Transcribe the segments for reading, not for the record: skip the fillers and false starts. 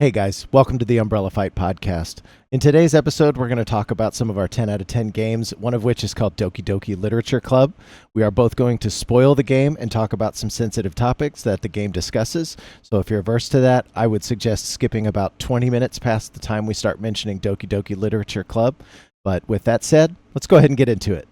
Hey guys, welcome to the Umbrella Fight podcast. In today's episode, we're going to talk about some of our 10 out of 10 games, one of which is called Doki Doki Literature Club. We are both going to spoil the game and talk about some sensitive topics that the game discusses. So if you're averse to that, I would suggest skipping about 20 minutes past the time we start mentioning Doki Doki Literature Club. But with that said, let's go ahead and get into it.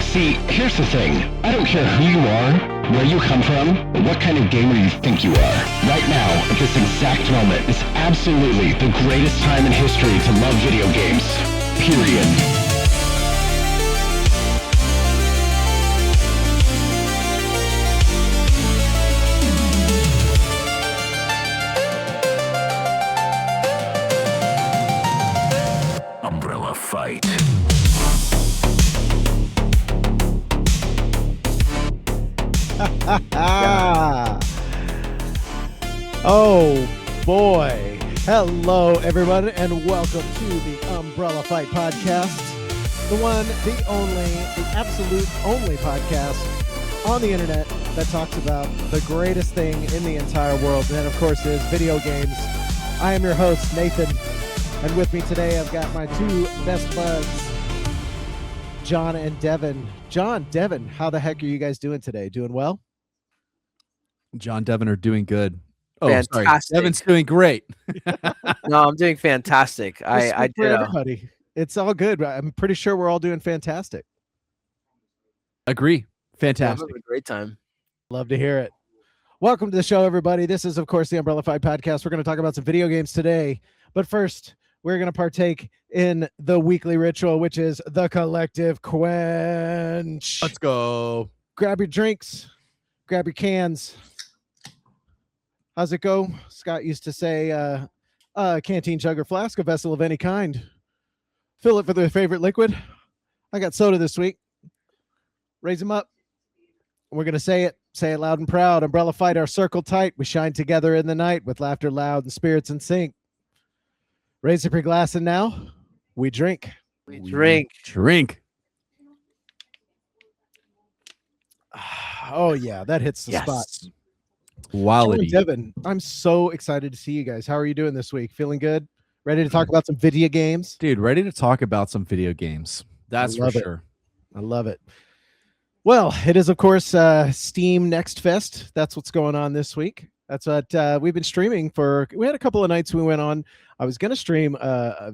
See, here's the thing. I don't care who you are, where you come from, or what kind of gamer you think you are. Right now, at this exact moment, is absolutely the greatest time in history to love video games. Period. Umbrella Fight. Oh boy. Hello everyone and welcome to the Umbrella Fight podcast. The one, the only, the absolute only podcast on the internet that talks about the greatest thing in the entire world. And that of course is video games. I am your host, Nathan. And with me today I've got my two best buds, John and Devin. John, Devin, how the heck are you guys doing today? Doing well? John, Devin are doing good. Oh, fantastic. sorry. Devin's doing great. No, I'm doing fantastic. I did everybody. It's all good. I'm pretty sure we're all doing fantastic. Agree. Fantastic. Having a great time. Love to hear it. Welcome to the show, everybody. This is, of course, the Umbrella Fight podcast. We're going to talk about some video games today. But first, we're going to partake in the weekly ritual, which is the collective quench. Let's go. Grab your drinks. Grab your cans. How's it go? Scott used to say, canteen, jug, or flask, a vessel of any kind. Fill it with their favorite liquid. I got soda this week. Raise them up. We're going to say it loud and proud. Umbrella Fight, our circle tight. We shine together in the night with laughter loud and spirits in sync. Raise up your glass and now we drink. We drink. Oh, yeah, that hits the spot. Quality. Devin, I'm so excited to see you guys. How are you doing this week? Feeling good? Ready to talk about some video games? Dude, ready to talk about some video games. That's for sure. I love it. Well, it is, of course, Steam Nextfest. That's what's going on this week. That's what we've been streaming for. We had a couple of nights we went on. I was going to stream a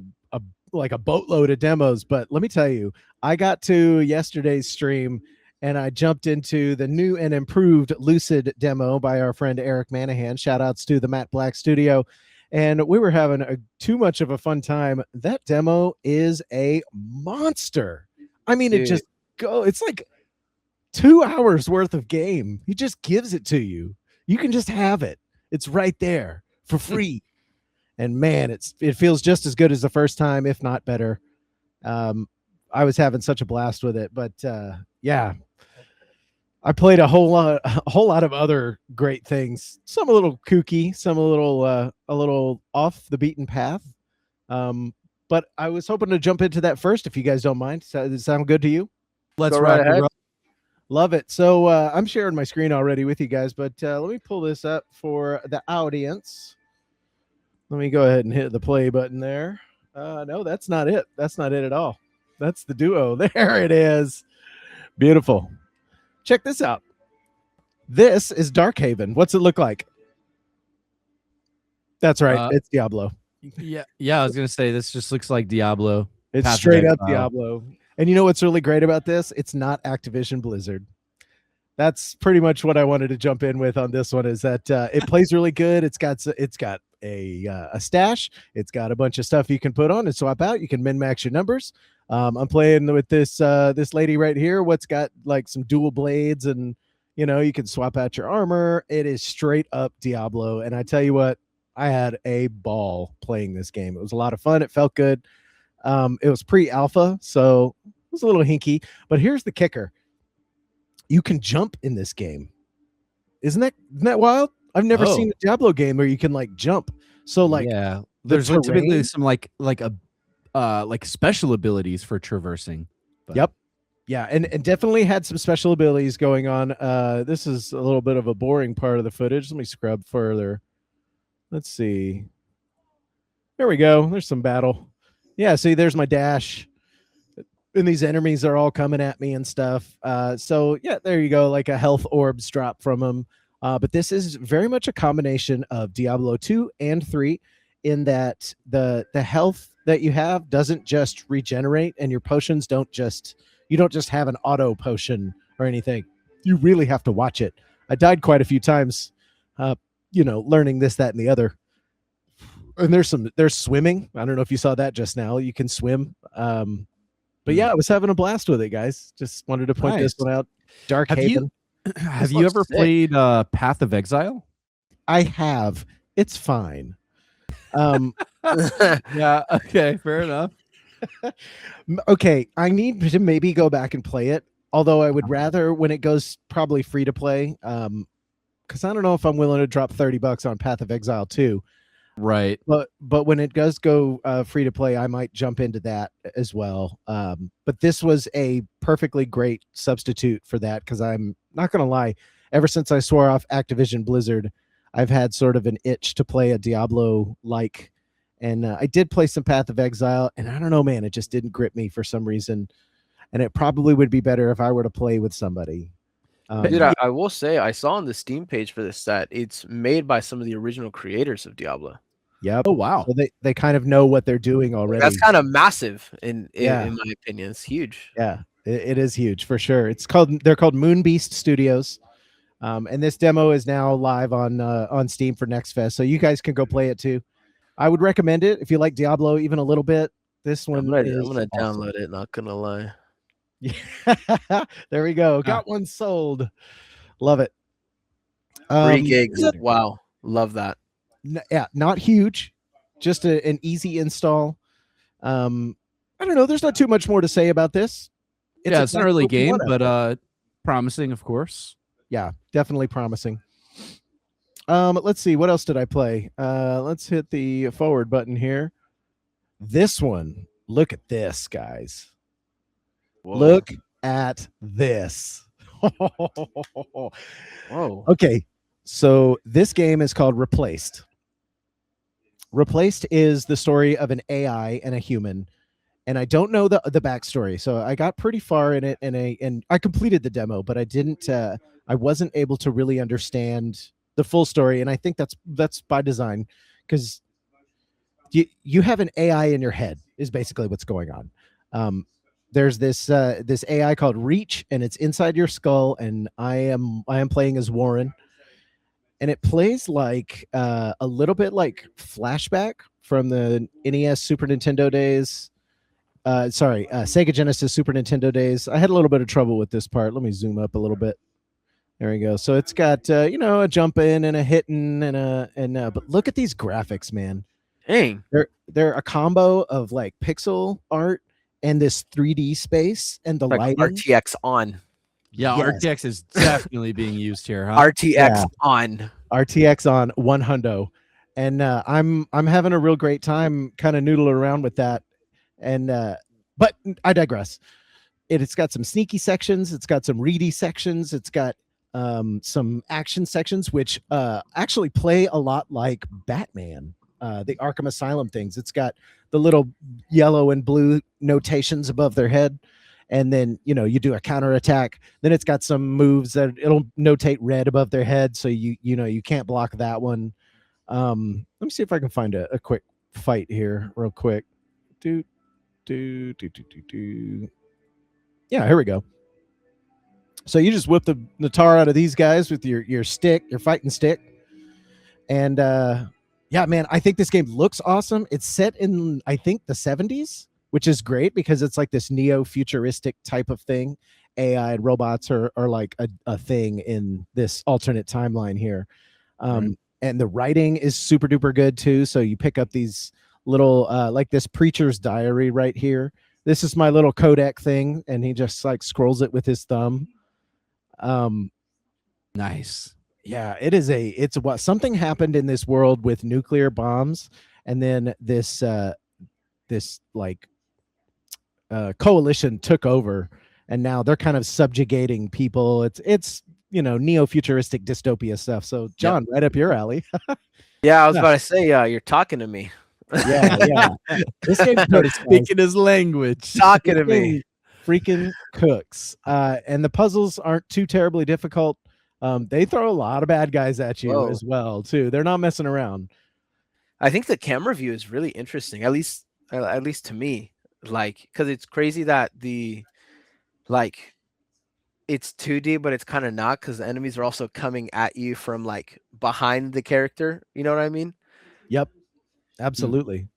boatload of demos, but let me tell you, I got to yesterday's stream and I jumped into the new and improved Lucid demo by our friend Eric Manahan. Shout outs to the Matte Black Studio. And we were having too much of a fun time. That demo is a monster. I mean, Dude. It's like 2 hours worth of game. He just gives it to you. You can just have it. It's right there for free. And man, it feels just as good as the first time, if not better. I was having such a blast with it, but yeah, I played a whole lot of other great things. Some a little kooky, some a little off the beaten path. But I was hoping to jump into that first, if you guys don't mind. Does it sound good to you? Let's go right ahead. Love it. So I'm sharing my screen already with you guys, but let me pull this up for the audience. Let me go ahead and hit the play button there. No, that's not it. That's not it at all. That's the duo. There it is. Beautiful. Check this out. This is Darkhaven. What's it look like? That's right. It's Diablo. Yeah. I was gonna say this just looks like Diablo. It's straight up Diablo. And you know what's really great about this? It's not Activision Blizzard. That's pretty much what I wanted to jump in with on this one. Is that it plays really good. It's got a stash. It's got a bunch of stuff you can put on and swap out. You can min max your numbers. I'm playing with this lady right here. What's got like some dual blades, and you can swap out your armor. It is straight up Diablo, and I tell you what, I had a ball playing this game. It was a lot of fun. It felt good. It was pre-alpha, so it was a little hinky. But here's the kicker: you can jump in this game. Isn't that wild? I've never seen a Diablo game where you can like jump. So like, yeah, there's typically some like special abilities for traversing. Yep. Yeah, and definitely had some special abilities going on. This is a little bit of a boring part of the footage. Let me scrub further. Let's see. There we go. There's some battle. Yeah, see, there's my dash. And these enemies are all coming at me and stuff. So yeah, there you go. Like a health orbs drop from them. But this is very much a combination of Diablo 2 and 3 in that the health that you have doesn't just regenerate, and your potions don't just you don't just have an auto potion or anything. You really have to watch it. I died quite a few times, learning this, that, and the other. And there's swimming. I don't know if you saw that just now. You can swim. But yeah, I was having a blast with it, guys. Just wanted to point this one out. Dark Haven. Have you ever played Path of Exile? I have. It's fine. Yeah. Okay. Fair enough. Okay, I need to maybe go back and play it. Although I would rather when it goes probably free to play. Because I don't know if I'm willing to drop $30 on Path of Exile 2. Right. But when it does go free to play, I might jump into that as well. But this was a perfectly great substitute for that, because I'm not going to lie, ever since I swore off Activision Blizzard, I've had sort of an itch to play a Diablo-like. And I did play some Path of Exile, and I don't know, man, it just didn't grip me for some reason. And it probably would be better if I were to play with somebody. Dude, I will say, I saw on the Steam page for this that it's made by some of the original creators of Diablo. Yep. Oh, wow. So they kind of know what they're doing already. That's kind of massive in my opinion. It's huge. Yeah, it is huge for sure. They're called Moonbeast Studios. And this demo is now live on Steam for nextfest, so you guys can go play it too. I would recommend it if you like Diablo even a little bit. This one I'm gonna download it, not gonna lie. Yeah. There we go. Got one sold. Love it. 3 gigs. Wow. Love that. Yeah, not huge. Just an easy install. I don't know. There's not too much more to say about this. It's an early game, but promising, of course. Yeah, definitely promising. Let's see. What else did I play? Let's hit the forward button here. This one. Look at this, guys. Whoa. Look at this. Whoa. Okay. So this game is called Replaced. Replaced is the story of an AI and a human. And I don't know the backstory. So I got pretty far in it, and I completed the demo, but I wasn't able to really understand the full story. And I think that's by design, because you have an AI in your head is basically what's going on. There's this AI called Reach, and it's inside your skull, and I am playing as Warren, and it plays like a little bit like Flashback from the NES Super Nintendo days. Sega Genesis Super Nintendo days. I had a little bit of trouble with this part. Let me zoom up a little bit. There we go. So it's got a jump in and a hitting but look at these graphics, man. Dang. They're a combo of like pixel art and this 3D space and the like lighting. RTX on. Yeah, yes. RTX is definitely being used here, huh? RTX on. RTX on 100. And I'm having a real great time kind of noodling around with that. And but I digress. It's got some sneaky sections, it's got some reedy sections, it's got some action sections, which actually play a lot like Batman, the Arkham Asylum things. It's got the little yellow and blue notations above their head, and then you do a counterattack. Then it's got some moves that it'll notate red above their head, so you can't block that one. Let me see if I can find a quick fight here real quick. Yeah, here we go. So you just whip the tar out of these guys with your stick, your fighting stick. And yeah, man, I think this game looks awesome. It's set in, I think, the 70s, which is great because it's like this neo-futuristic type of thing. AI and robots are like a thing in this alternate timeline here. Right. And the writing is super duper good too. So you pick up these little like this preacher's diary right here. This is my little codec thing, and he just like scrolls it with his thumb. Nice. Yeah, it's what something happened in this world with nuclear bombs, and then this coalition took over, and now they're kind of subjugating people. It's neo-futuristic dystopia stuff. So John, right up your alley. Yeah, I was Yeah. about to say, you're talking to me. Yeah. This game cooks, guys. Speaking his language. Talking to This me. game freaking cooks. And the puzzles aren't too terribly difficult. They throw a lot of bad guys at you Whoa. as well, too. They're not messing around. I think the camera view is really interesting, at least to me. Like, because it's crazy that like it's 2D, but it's kind of not, because the enemies are also coming at you from like behind the character. You know what I mean? Yep, absolutely.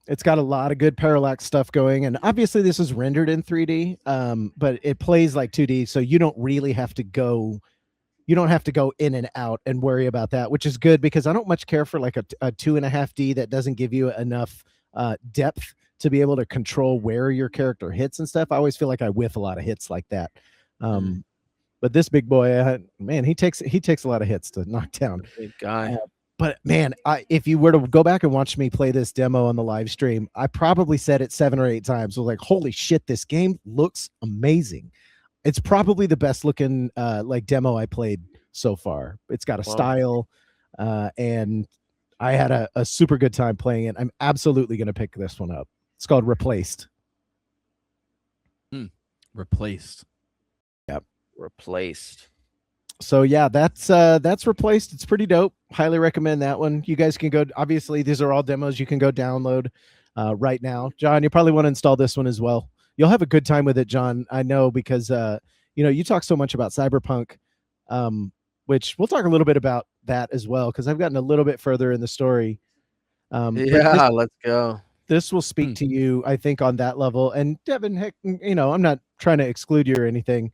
It's got a lot of good parallax stuff going, and obviously this is rendered in 3D, but it plays like 2D, so you don't really have to go. You don't have to go in and out and worry about that, which is good because I don't much care for like a 2.5D that doesn't give you enough depth to be able to control where your character hits and stuff. I always feel like I whiff a lot of hits like that. But this big boy, man, he takes a lot of hits to knock down. Big guy. But man, if you were to go back and watch me play this demo on the live stream, I probably said it 7 or 8 times. I was like, holy shit, this game looks amazing. It's probably the best looking like demo I played so far. It's got a style, and I had a super good time playing it. I'm absolutely going to pick this one up. It's called Replaced. Replaced. Yep. Replaced. So yeah, that's Replaced. It's pretty dope. Highly recommend that one. You guys can go. Obviously, these are all demos you can go download right now. John, you probably want to install this one as well. You'll have a good time with it, John. I know, because you talk so much about Cyberpunk, which we'll talk a little bit about that as well, because I've gotten a little bit further in the story. Yeah, let's go. This will speak to you, I think, on that level. And Devin, heck, I'm not trying to exclude you or anything.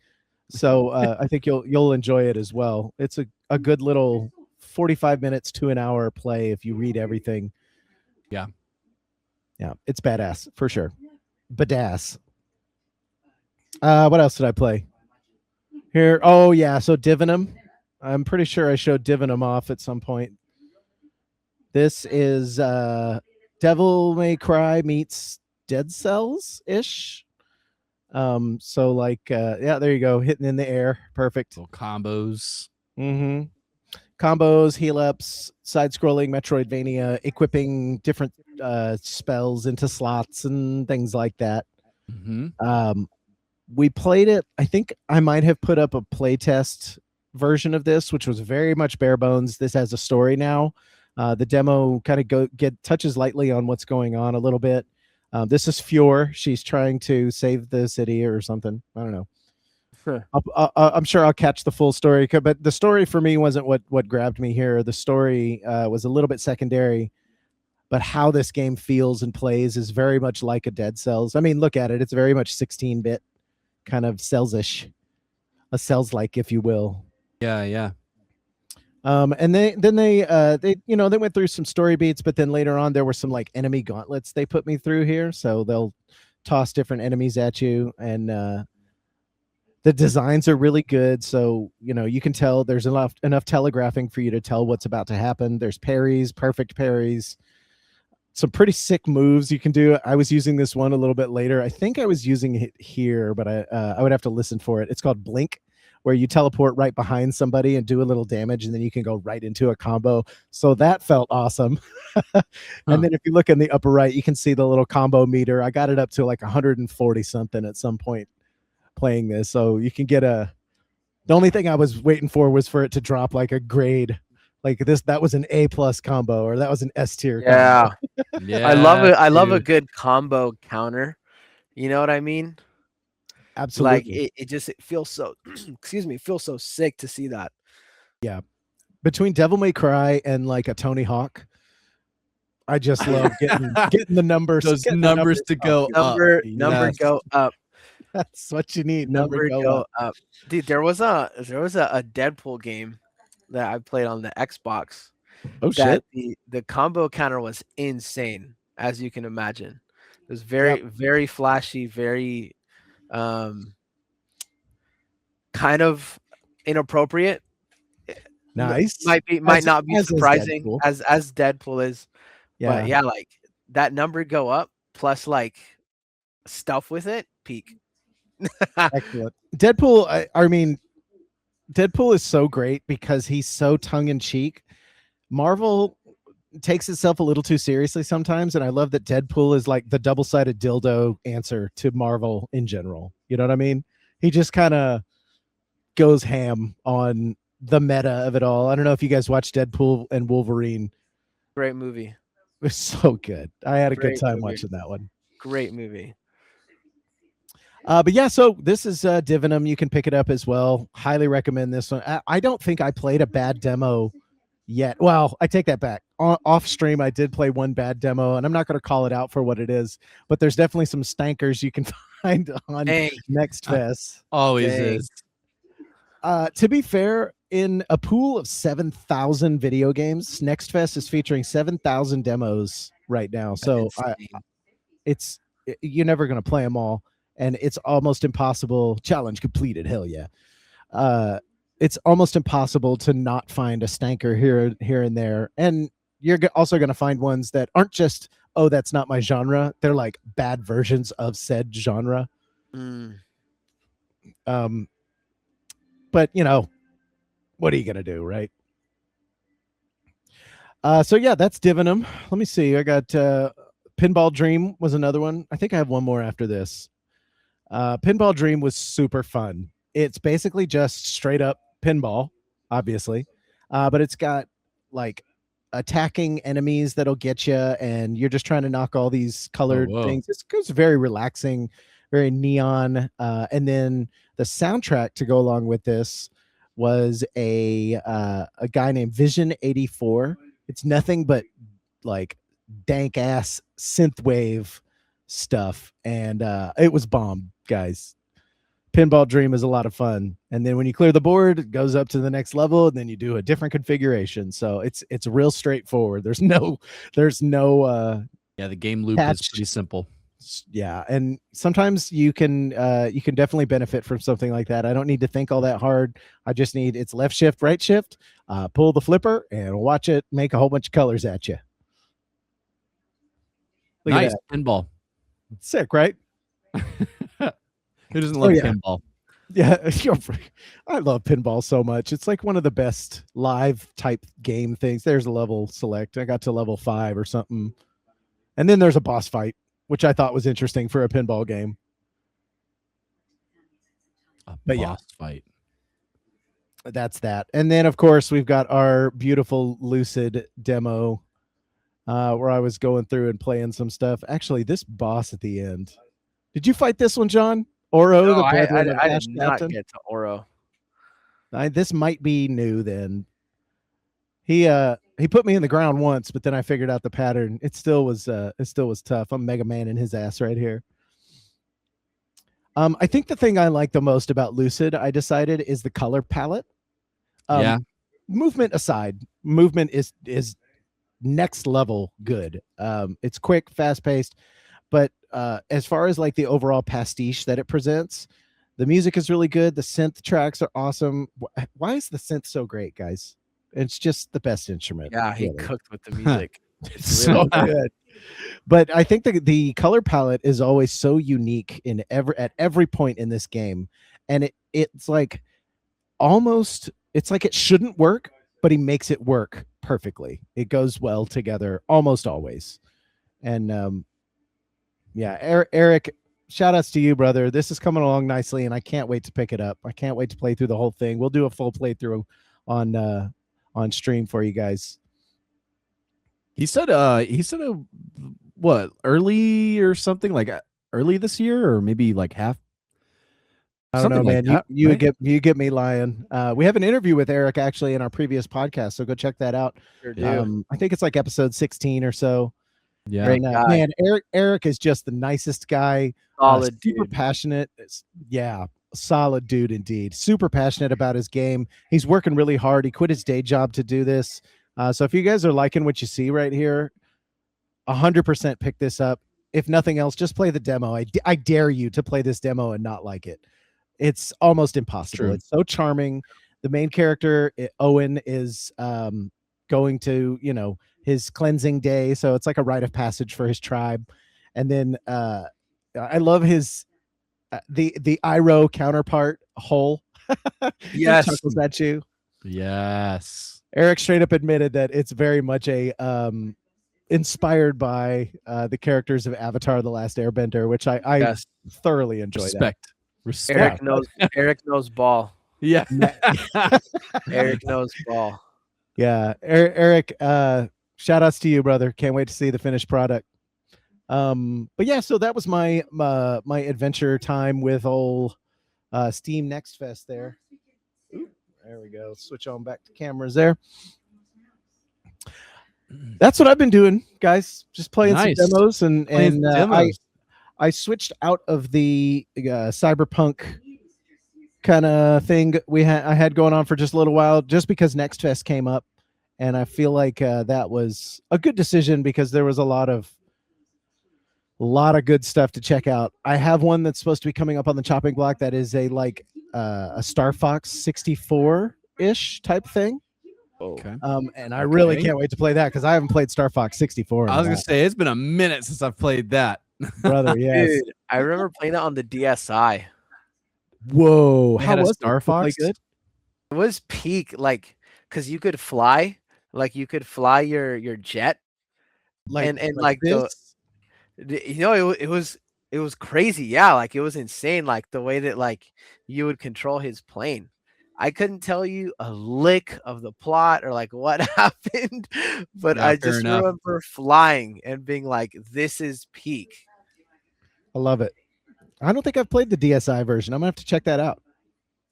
So I think you'll enjoy it as well. It's a good little 45 minutes to an hour play if you read everything. Yeah, it's badass for sure. Badass. What else did I play here? Oh yeah, so Divinum. I'm pretty sure I showed Divinum off at some point. This is Devil May Cry meets Dead Cells ish. So like yeah, there you go, hitting in the air, perfect. little combos. Combos, heal ups, side scrolling Metroidvania, equipping different spells into slots and things like that. We played it. I think I might have put up a playtest version of this, which was very much bare bones. This has a story now. The demo kind of touches lightly on what's going on a little bit. This is Fior. She's trying to save the city or something. I don't know. Sure. I'm sure I'll catch the full story, but the story for me wasn't what grabbed me here. The story was a little bit secondary, but how this game feels and plays is very much like a Dead Cells. I mean, look at it. It's very much 16-bit kind of Cells-ish, a Cells-like, if you will. Yeah. And they went through some story beats, but then later on there were some like enemy gauntlets they put me through here. So they'll toss different enemies at you, and the designs are really good. So you can tell there's enough telegraphing for you to tell what's about to happen. There's parries, perfect parries, some pretty sick moves you can do. I was using this one a little bit later. I think I was using it here, but I would have to listen for it. It's called Blink, where you teleport right behind somebody and do a little damage, and then you can go right into a combo. So that felt awesome. And then if you look in the upper right, you can see the little combo meter. I got it up to like 140 something at some point playing this. So you can get the only thing I was waiting for was for it to drop like a grade. Like that was an A+ combo, or that was an S tier. Yeah. Combo. Yeah. I love it. I love a good combo counter. You know what I mean? Absolutely. Like it feels so feels so sick to see that. Yeah. Between Devil May Cry and like a Tony Hawk, I just love getting the numbers. Those numbers to go up. Number go up. That's what you need. Number go up. Dude, there was a Deadpool game that I played on the Xbox. Oh shit. The combo counter was insane, as you can imagine. It was very flashy, very kind of inappropriate. Nice. Might not be surprising as Deadpool is. Yeah. But yeah, like that number go up plus like stuff with it, peak. Excellent. Deadpool. I mean, Deadpool is so great because he's so tongue in cheek. Marvel takes itself a little too seriously sometimes, and I love that Deadpool is like the double-sided dildo answer to Marvel in general. You know what I mean? He just kind of goes ham on the meta of it all. I don't know if you guys watched Deadpool and Wolverine. Great movie. It was so good. I had a good Great time movie. watching that one. Great movie. But yeah, so this is Divinum. You can pick it up as well. Highly recommend this one. I don't think I played a bad demo yet. Well, I take that back. Off stream, I did play one bad demo, and I'm not going to call it out for what it is, but there's definitely some stankers you can find on Next Fest. Always is. To be fair, in a pool of 7,000 video games, Next Fest is featuring 7,000 demos right now. So you're never going to play them all, and it's almost impossible. Challenge completed. Hell yeah. It's almost impossible to not find a stanker here and there. And you're also going to find ones that aren't just, oh, that's not my genre. They're like bad versions of said genre. But you know, what are you going to do, right? So yeah, that's Divinum. Let me see. I got Pinball Dream was another one. I think I have one more after this. Pinball Dream was super fun. It's basically just straight up pinball, obviously, but it's got like attacking enemies that'll get you, and you're just trying to knock all these colored things. It's very relaxing, very neon. And then the soundtrack to go along with this was a guy named Vision 84. It's nothing but like dank ass synthwave stuff, and it was bomb, guys. Pinball Dream is a lot of fun, and then when you clear the board, it goes up to the next level, and then you do a different configuration. So it's real straightforward. There's no the game loop is pretty simple. Yeah, and sometimes you can definitely benefit from something like that. I don't need to think all that hard. I just need it's left shift, right shift, pull the flipper, and watch it make a whole bunch of colors at you. Nice pinball. Sick, right? Who doesn't love pinball? Yeah, I love pinball so much. It's like one of the best live type game things. There's a level select. I got to level 5 or something. And then there's a boss fight, which I thought was interesting for a pinball game. Boss fight. That's that. And then, of course, we've got our beautiful Lucid demo where I was going through and playing some stuff. Actually, this boss at the end. Did you fight this one, John? Oro, no, I did not get to Oro. This might be new then. He put me in the ground once, but then I figured out the pattern. It still was tough. I'm Mega Man in his ass right here. I think the thing I like the most about Lucid, I decided, is the color palette. Movement aside, movement is next level good. It's quick, fast paced, but as far as like the overall pastiche that it presents, the music is really good. The synth tracks are awesome. Why is the synth so great, guys? It's just the best instrument. Yeah, he cooked with the music. It's so good. But I think the color palette is always so unique at every point in this game, and it's like almost it's like it shouldn't work, but he makes it work perfectly. It goes well together almost always. And Eric, shout outs to you, brother. This is coming along nicely, and I can't wait to pick it up. I can't wait to play through the whole thing. We'll do a full playthrough on stream for you guys. He said what, early or something, like early this year, or maybe like half. I don't know, man. You get me lying. We have an interview with Eric actually in our previous podcast, so go check that out. Sure do. I think it's like episode 16 or so. Yeah, right now. Man, Eric is just the nicest guy. Solid, super passionate. Solid dude indeed. Super passionate about his game. He's working really hard. He quit his day job to do this. So if you guys are liking what you see right here, 100% pick this up. If nothing else, just play the demo. I dare you to play this demo and not like it. It's almost impossible. It's so charming. The main character, Owen, is going to, his cleansing day. So it's like a rite of passage for his tribe. And then I love his the Iroh counterpart, Hole. He Yes. chuckles at you. Yes. Eric straight up admitted that it's very much a inspired by the characters of Avatar: The Last Airbender, which I Yes. thoroughly enjoy. Respect. Yeah. Respect. Eric knows ball. Yeah. Eric knows ball. Yeah, Eric, shout outs to you, brother. Can't wait to see the finished product. But yeah, so that was my adventure time with old Steam Next Fest there. Ooh, there we go. Switch on back to cameras there. That's what I've been doing, guys. Just playing Nice. some demos and demos. I switched out of the cyberpunk kind of thing I had going on for just a little while, just because Next Fest came up, and I feel like that was a good decision because there was a lot of good stuff to check out. I have one that's supposed to be coming up on the chopping block that is a Star Fox 64 ish type thing. Okay. And I really can't wait to play that because I haven't played Star Fox 64. I was gonna say it's been a minute since I've played that. Brother, yes. Dude, I remember playing it on the DSi. Whoa, They how had a was Star it? Did it play Fox? good? It was peak, like, because you could fly, like you could fly your jet, and like this? it was crazy. Yeah, like it was insane, like the way that like you would control his plane. I couldn't tell you a lick of the plot or like what happened, but Yeah, I fair just enough. remember flying and being like, "This is peak." I love it. I don't think I've played the DSi version. I'm gonna have to check that out.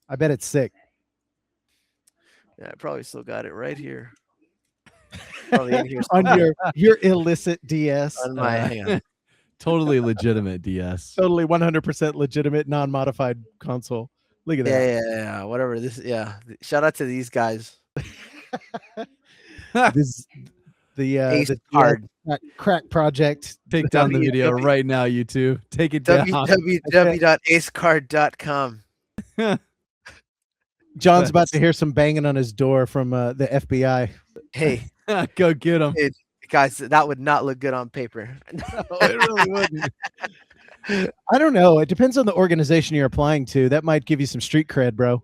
I bet it's sick. Yeah, I probably still got it right here. Probably in here On somewhere. your illicit DS. On my hang on. Totally legitimate DS. Totally 100% legitimate, non-modified console. Look at that. Yeah. Whatever this. Yeah. Shout out to these guys. This the Ace the card. crack project. Take down the video WW. right now, you two. Take it down. www.acecard.com. John's about to hear some banging on his door from the FBI. Hey, Go get them. guys, that would not look good on paper. No, it really wouldn't. I don't know. It depends on the organization you're applying to. That might give you some street cred, bro.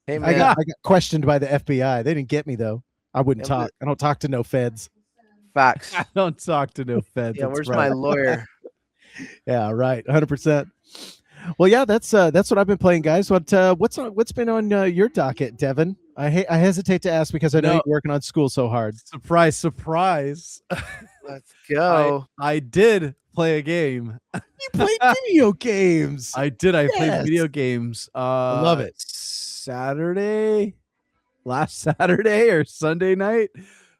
Hey, man. I got questioned by the FBI. They didn't get me though. I wouldn't Yeah, talk. I don't talk to no feds. Facts. I don't talk to no feds. Yeah, that's where's right. my lawyer? Yeah, right. 100%. Well, yeah, that's what I've been playing, guys. What's been on your docket, Devin? I hesitate to ask because I know No. you're working on school so hard. Surprise, surprise. Let's go. I did play a game. You play video games. I did. I played Yes. video games. I love it. Last Saturday or Sunday night,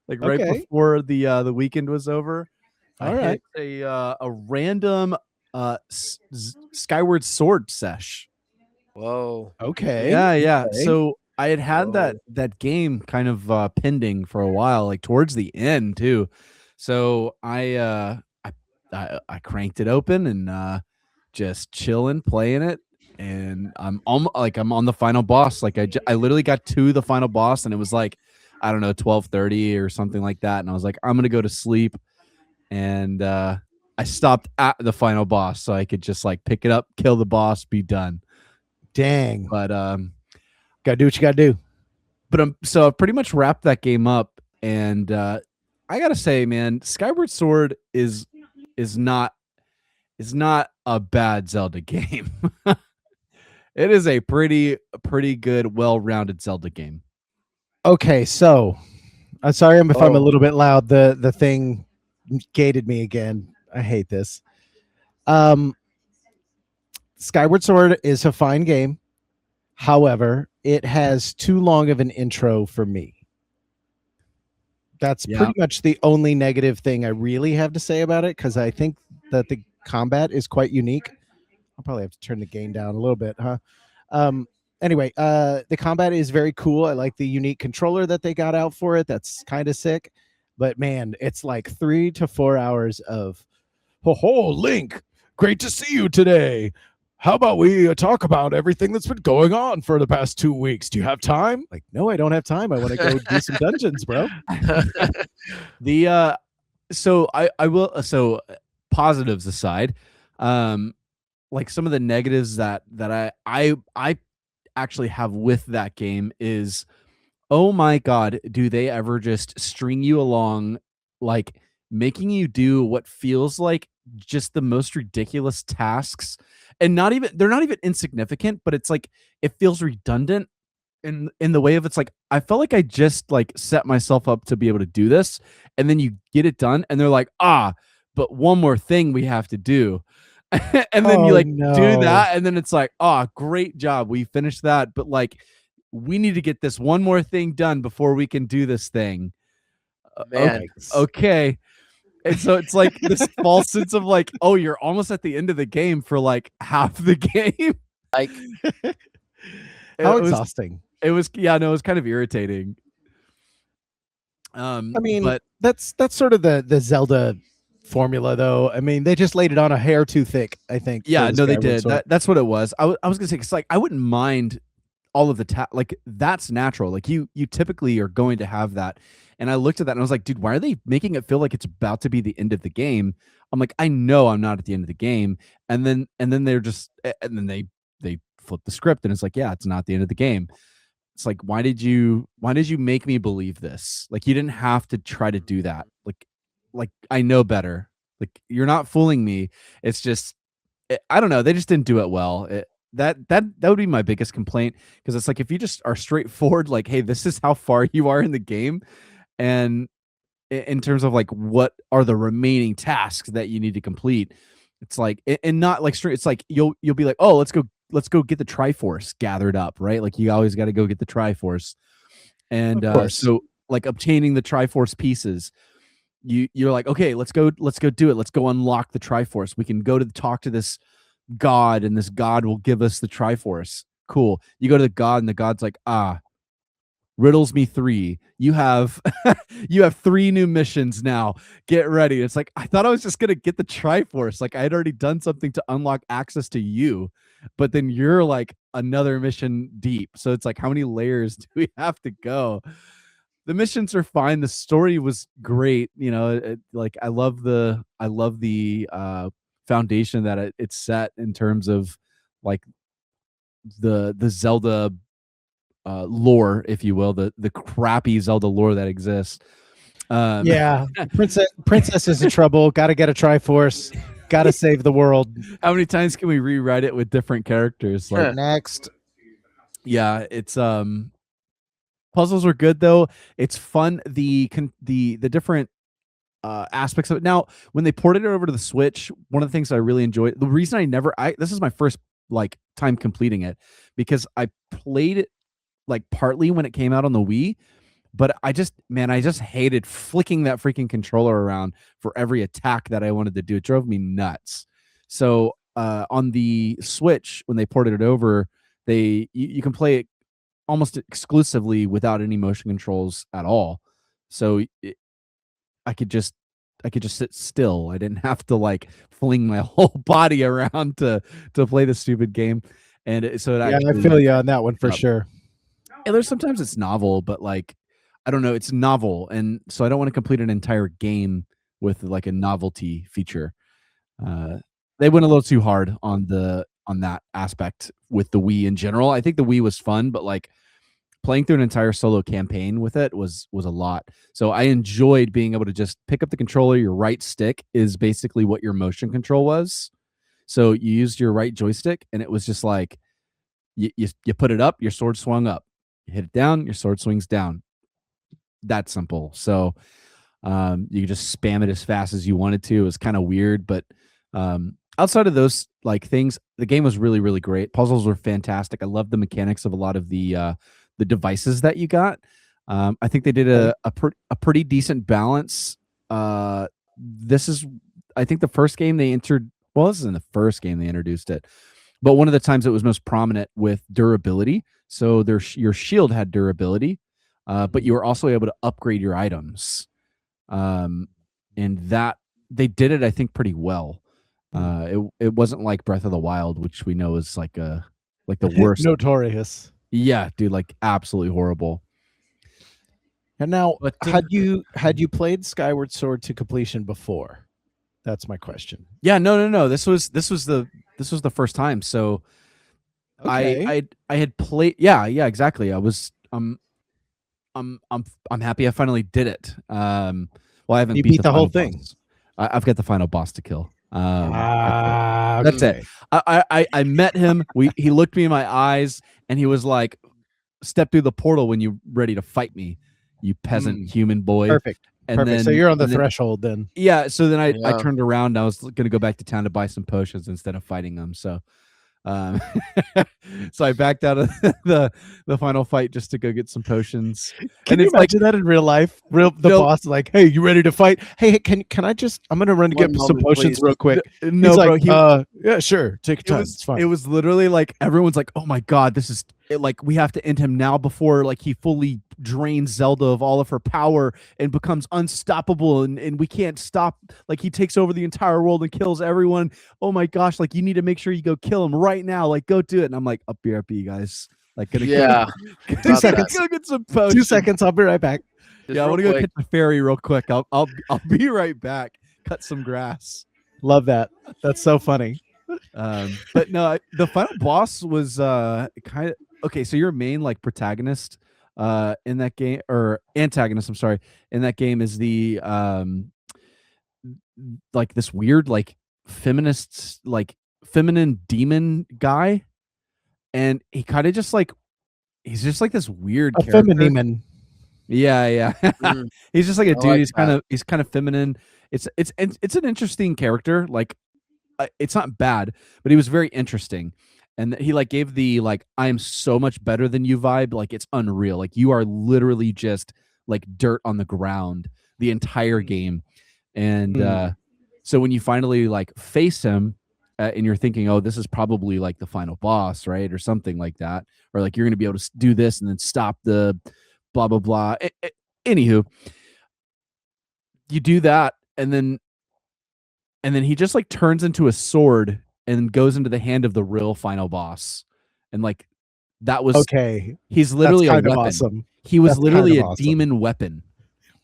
like right Okay. before the weekend was over. All I right. hit a random Skyward Sword sesh. Whoa. Okay. Yeah. Okay. So I had Whoa. that game kind of pending for a while, like towards the end too. So I cranked it open and just chilling, playing it, and I'm on the final boss. Like I literally got to the final boss, and it was like, I don't know, 12:30 or something like that, and I was like, I'm gonna go to sleep, and I stopped at the final boss so I could just like pick it up, kill the boss, be done. Dang. But Gotta do what you gotta do. But so I pretty much wrapped that game up, and I gotta say, man, Skyward Sword is not a bad Zelda game. It is a pretty good, well-rounded Zelda game. Okay, so I'm sorry if I'm a Oh. little bit loud. The thing gated me again. I hate this. Skyward Sword is a fine game. However, it has too long of an intro for me. That's Yeah. pretty much the only negative thing I really have to say about it, because I think that the combat is quite unique. I'll probably have to turn the gain down a little bit, huh? Anyway, the combat is very cool. I like the unique controller that they got out for it. That's kind of sick. But man, it's like 3 to 4 hours of, ho, Link, great to see you today. How about we talk about everything that's been going on for the past 2 weeks? Do you have time? Like, no, I don't have time. I want to go do some dungeons, bro. So I will. So positives aside, like some of the negatives that I actually have with that game is, oh my god, do they ever just string you along, like making you do what feels like just the most ridiculous tasks, and they're not even insignificant, but it's like it feels redundant in the way of, it's like I felt like I just like set myself up to be able to do this, and then you get it done and they're like, but one more thing we have to do. And then you Oh like do no. that, and then it's like, great job, we finished that, but like we need to get this one more thing done before we can do this thing. Man, Okay. And so it's like this false sense of like, oh, you're almost at the end of the game for like half the game. like How It was exhausting. it was yeah, no, it was kind of irritating. I mean, But that's sort of the Zelda formula, though. I mean, they just laid it on a hair too thick, I think. for yeah, the no, they Skyward did. Sword. That's what it was. I was gonna say, 'cause like I wouldn't mind all of the like that's natural. Like you typically are going to have that. And I looked at that and I was like, dude, why are they making it feel like it's about to be the end of the game? I'm like, I know I'm not at the end of the game. And then they're just and then they flip the script and it's like, yeah, it's not the end of the game. It's like, why did you make me believe this? Like you didn't have to try to do that. Like I know better. Like you're not fooling me. It's just I don't know. They just didn't do it well. That would be my biggest complaint, because it's like if you just are straightforward, like, hey, this is how far you are in the game, and in terms of like what are the remaining tasks that you need to complete, it's like and not like straight. It's like you'll be like, oh, let's go get the Triforce gathered up, right? Like you always got to go get the Triforce, and Of course. so like obtaining the Triforce pieces, you're like, okay, let's go do it. Let's go unlock the Triforce. We can go to talk to this god, and this god will give us the Triforce. Cool. You go to the god, and the god's like, riddles me 3. You have you have 3 new missions now. Get ready. It's like, I thought I was just gonna get the Triforce. Like I had already done something to unlock access to you, but then you're like another mission deep. So it's like, how many layers do we have to go? The missions are fine. The story was great. You know, like I love the foundation that it's set in terms of like the Zelda lore, if you will, the crappy Zelda lore that exists. Yeah, princess is in trouble. Got to get a Triforce. Got to save the world. How many times can we rewrite it with different characters? Like, Next. yeah, it's puzzles are good though. It's fun. The different aspects of it. Now, when they ported it over to the Switch, one of the things I really enjoyed, the reason this is my first like time completing it, because I played it like partly when it came out on the Wii, but I just hated flicking that freaking controller around for every attack that I wanted to do. It drove me nuts. So on the Switch, when they ported it over, you can play it almost exclusively without any motion controls at all. So I could just sit still. I didn't have to like fling my whole body around to play the stupid game. And so it Yeah, actually, I feel you on that one for Yep. sure. and there's sometimes it's novel, but like I don't know, it's novel, and so I don't want to complete an entire game with like a novelty feature. Uh, they went a little too hard on that aspect with the Wii in general. I think the Wii was fun, but like playing through an entire solo campaign with it was a lot. So I enjoyed being able to just pick up the controller. Your right stick is basically what your motion control was. So you used your right joystick, and it was just like you put it up, your sword swung up. You hit it down, your sword swings down. That simple. So you could just spam it as fast as you wanted to. It was kind of weird, but outside of those like things, the game was really, really great. Puzzles were fantastic. I love the mechanics of a lot of the devices that you got. I think they did a pretty decent balance. This is, I think, the first game they entered. Well, this isn't the first game they introduced it, but one of the times it was most prominent with durability. So your shield had durability, but you were also able to upgrade your items, and that they did it, I think, pretty well. It wasn't like Breath of the Wild, which we know is like the worst. Notorious. Yeah, dude, like absolutely horrible. And now, But had you played Skyward Sword to completion before? That's my question. yeah, no. This was the this was the first time. So Okay. I had played. Yeah, exactly. I was I'm happy I finally did it. Well, I haven't You beat beat the the whole final thing. boss. I've got the final boss to kill. That's it. Ah, That's it. okay. I met him. He looked me in my eyes and he was like, "Step through the portal when you're ready to fight me, you peasant human boy." Perfect. And Perfect. So then you're on the and then threshold then. yeah. So then I Yeah. turned around. And I was gonna go back to town to buy some potions instead of fighting them. So um, so I backed out of the final fight just to go get some potions. Can And you it's like, imagine that in real life? The no, boss is like, "Hey, you ready to fight? Hey, can I just? I'm gonna run to One get some moment, potions please. real quick." no, He's like, bro. yeah, sure. Take your time. It's fine." It was literally like everyone's like, "Oh my god, this is like we have to end him now before like he fully drains Zelda of all of her power and becomes unstoppable and we can't stop like he takes over the entire world and kills everyone. Oh my gosh, like you need to make sure you go kill him right now. Like go do it." And I'm like, "Up here, you guys." Like gonna Yeah. go, Two About seconds. go get some 2 potions. seconds. I'll be right back. Just Yeah, I real want to go quick. catch a ferry real quick. I'll be right back. Cut some grass. Love that. That's so funny. But no, the final boss was kind of okay. So your main like protagonist in that game or antagonist, I'm sorry, in that game is the like this weird like feminist like feminine demon guy, and he kind of just like he's just like this weird A character. feminine. Yeah. Mm, He's just like a I dude. like that. He's kind of feminine. It's an interesting character. Like it's not bad, but he was very interesting. And he like gave the like I am so much better than you vibe. Like it's unreal. Like you are literally just like dirt on the ground the entire game. And Mm. so when you finally like face him and you're thinking, oh, this is probably like the final boss, right? Or something like that. Or like you're going to be able to do this and then stop the blah, blah, blah. Anywho, you do that and then he just like turns into a sword and goes into the hand of the real final boss. And like that was Okay. he's That's literally a kind of weapon. awesome. He was That's kind literally of a awesome. demon weapon.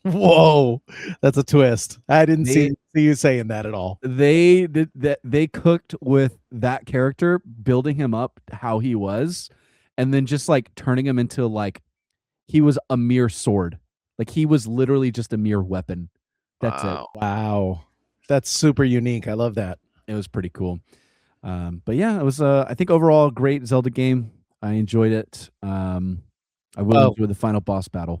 Whoa. That's a twist. I didn't They- see you saying that at all. They did that. They cooked with that character, building him up how he was, and then just like turning him into like he was a mere sword. Like he was literally just a mere weapon. That's it. Wow. Wow. That's super unique. I love that. It was pretty cool. But yeah, it was I think overall a great Zelda game. I enjoyed it. I will enjoy the final boss battle.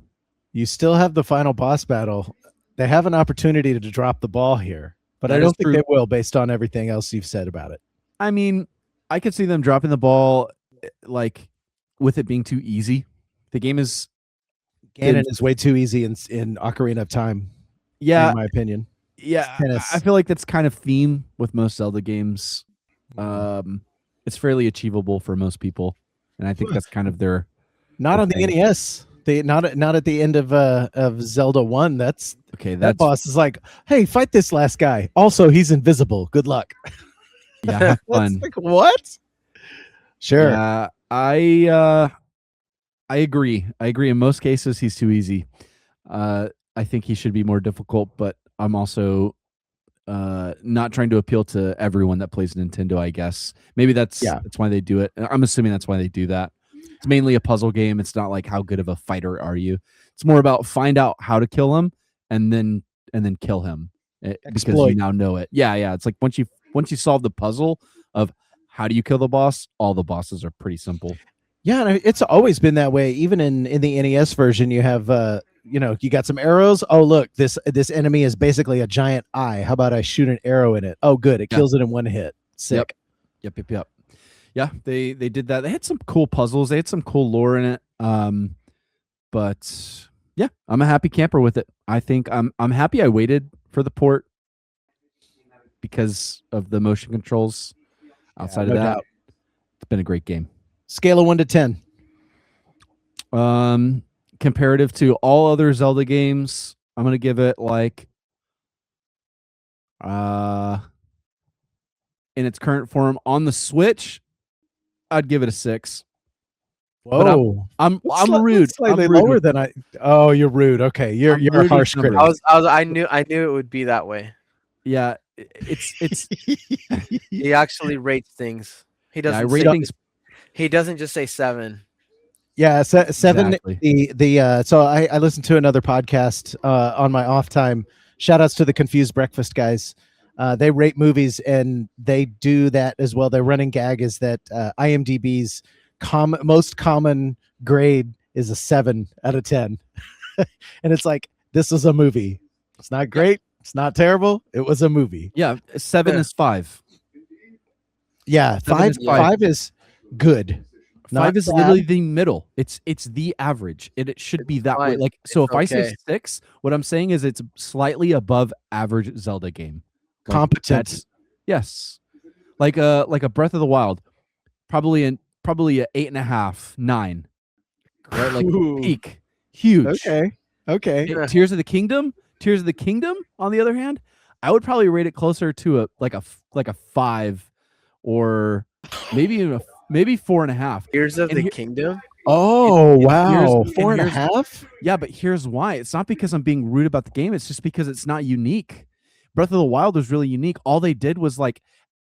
You still have the final boss battle. They have an opportunity to drop the ball here, but I That is don't think true. they will based on everything else you've said about it. I mean, I could see them dropping the ball like with it being too easy. The game is Ganon is way too easy in Ocarina of Time, yeah, in my opinion. yeah. Tennis. I feel like that's kind of theme with most Zelda games. It's fairly achievable for most people, and I think that's kind of their Not on the thing. NES. They not at the end of Zelda 1. That's okay. that That's boss is like, "Hey, fight this last guy. Also, he's invisible. Good luck." yeah, have fun. That's like, what? Sure. Yeah, I agree. I agree. In most cases, he's too easy. I think he should be more difficult, but I'm also not trying to appeal to everyone that plays Nintendo. I guess maybe that's why they do it. I'm assuming that's why they do that. It's mainly a puzzle game. It's not like how good of a fighter are you. It's more about find out how to kill him and then kill him because you now know it. Yeah. It's like once you solve the puzzle of how do you kill the boss, all the bosses are pretty simple. Yeah, and it's always been that way. Even in the NES version, you have you got some arrows. Oh, look, this enemy is basically a giant eye. How about I shoot an arrow in it? Oh, good, it kills it in one hit. Sick. Yep. Yeah, they did that. They had some cool puzzles. They had some cool lore in it. But yeah, I'm a happy camper with it. I think I'm happy I waited for the port because of the motion controls. Outside of that, doubt. It's been a great game. Scale of 1 to 10. Comparative to all other Zelda games, I'm gonna give it like in its current form on the Switch, I'd give it a 6. Whoa, I'm rude. Slightly I'm rude lower than I. Oh, you're rude. Okay, you're a harsh critic. I knew it would be that way. Yeah, it's He actually rates things. He yeah, I doesn't rate say. things He doesn't just say 7. Yeah, seven. exactly. So I listened to another podcast on my off time. Shout outs to the Confused Breakfast guys. They rate movies and they do that as well. Their running gag is that IMDb's most common grade is a 7 out of 10, and it's like this is a movie. It's not Yeah. great. It's not terrible. It was a movie. Yeah, 7 Yeah. is 5. Yeah, 7 five is 5. five is good. 5 Not is bad. literally the middle. It's the average. It should be that way. fine. Like, so It's if I say okay. 6, what I'm saying is it's slightly above average Zelda game. Like, Competent. that's yes. Like a Breath of the Wild, probably a 8.5, 9. Right? Like Ooh. peak. Huge. Okay. Yeah. Tears of the Kingdom, on the other hand, I would probably rate it closer to a 5 or maybe even maybe 4.5. Tears of And the here- Kingdom. Oh, and wow. here's- 4.5? Yeah, but here's why. It's not because I'm being rude about the game. It's just because it's not unique. Breath of the Wild was really unique. All they did was like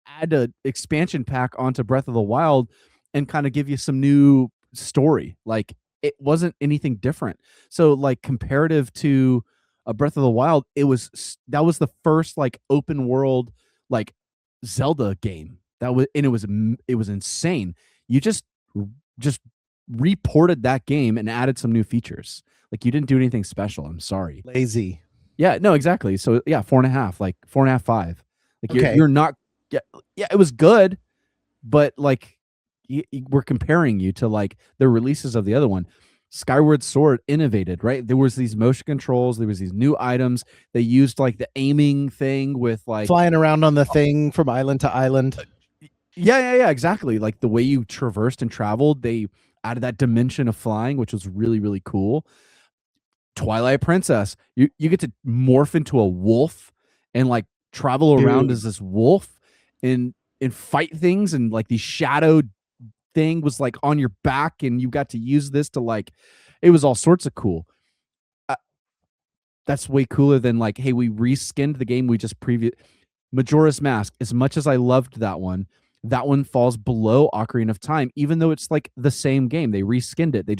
add a expansion pack onto Breath of the Wild and kind of give you some new story. Like it wasn't anything different. So like comparative to a Breath of the Wild, that was the first like open world like Zelda game. It was insane. You just reported that game and added some new features. Like you didn't do anything special. I'm sorry. Lazy. Yeah, no, exactly. So yeah, 4.5, like 4.5, 5. Like Okay. you're not. Yeah, it was good, but like we're comparing you to like the releases of the other one. Skyward Sword innovated, right? There was these motion controls. There was these new items. They used like the aiming thing with like Flying around on the thing from island to island. yeah, exactly. Like the way you traversed and traveled, they added that dimension of flying, which was really, really cool. Twilight Princess, you get to morph into a wolf and like travel around Dude. as this wolf and fight things, and like the shadow thing was like on your back, and you got to use this to like, it was all sorts of cool. That's way cooler than like, hey, we reskinned the game we just Majora's Mask. As much as I loved that one falls below Ocarina of Time, even though it's like the same game. They reskinned it. They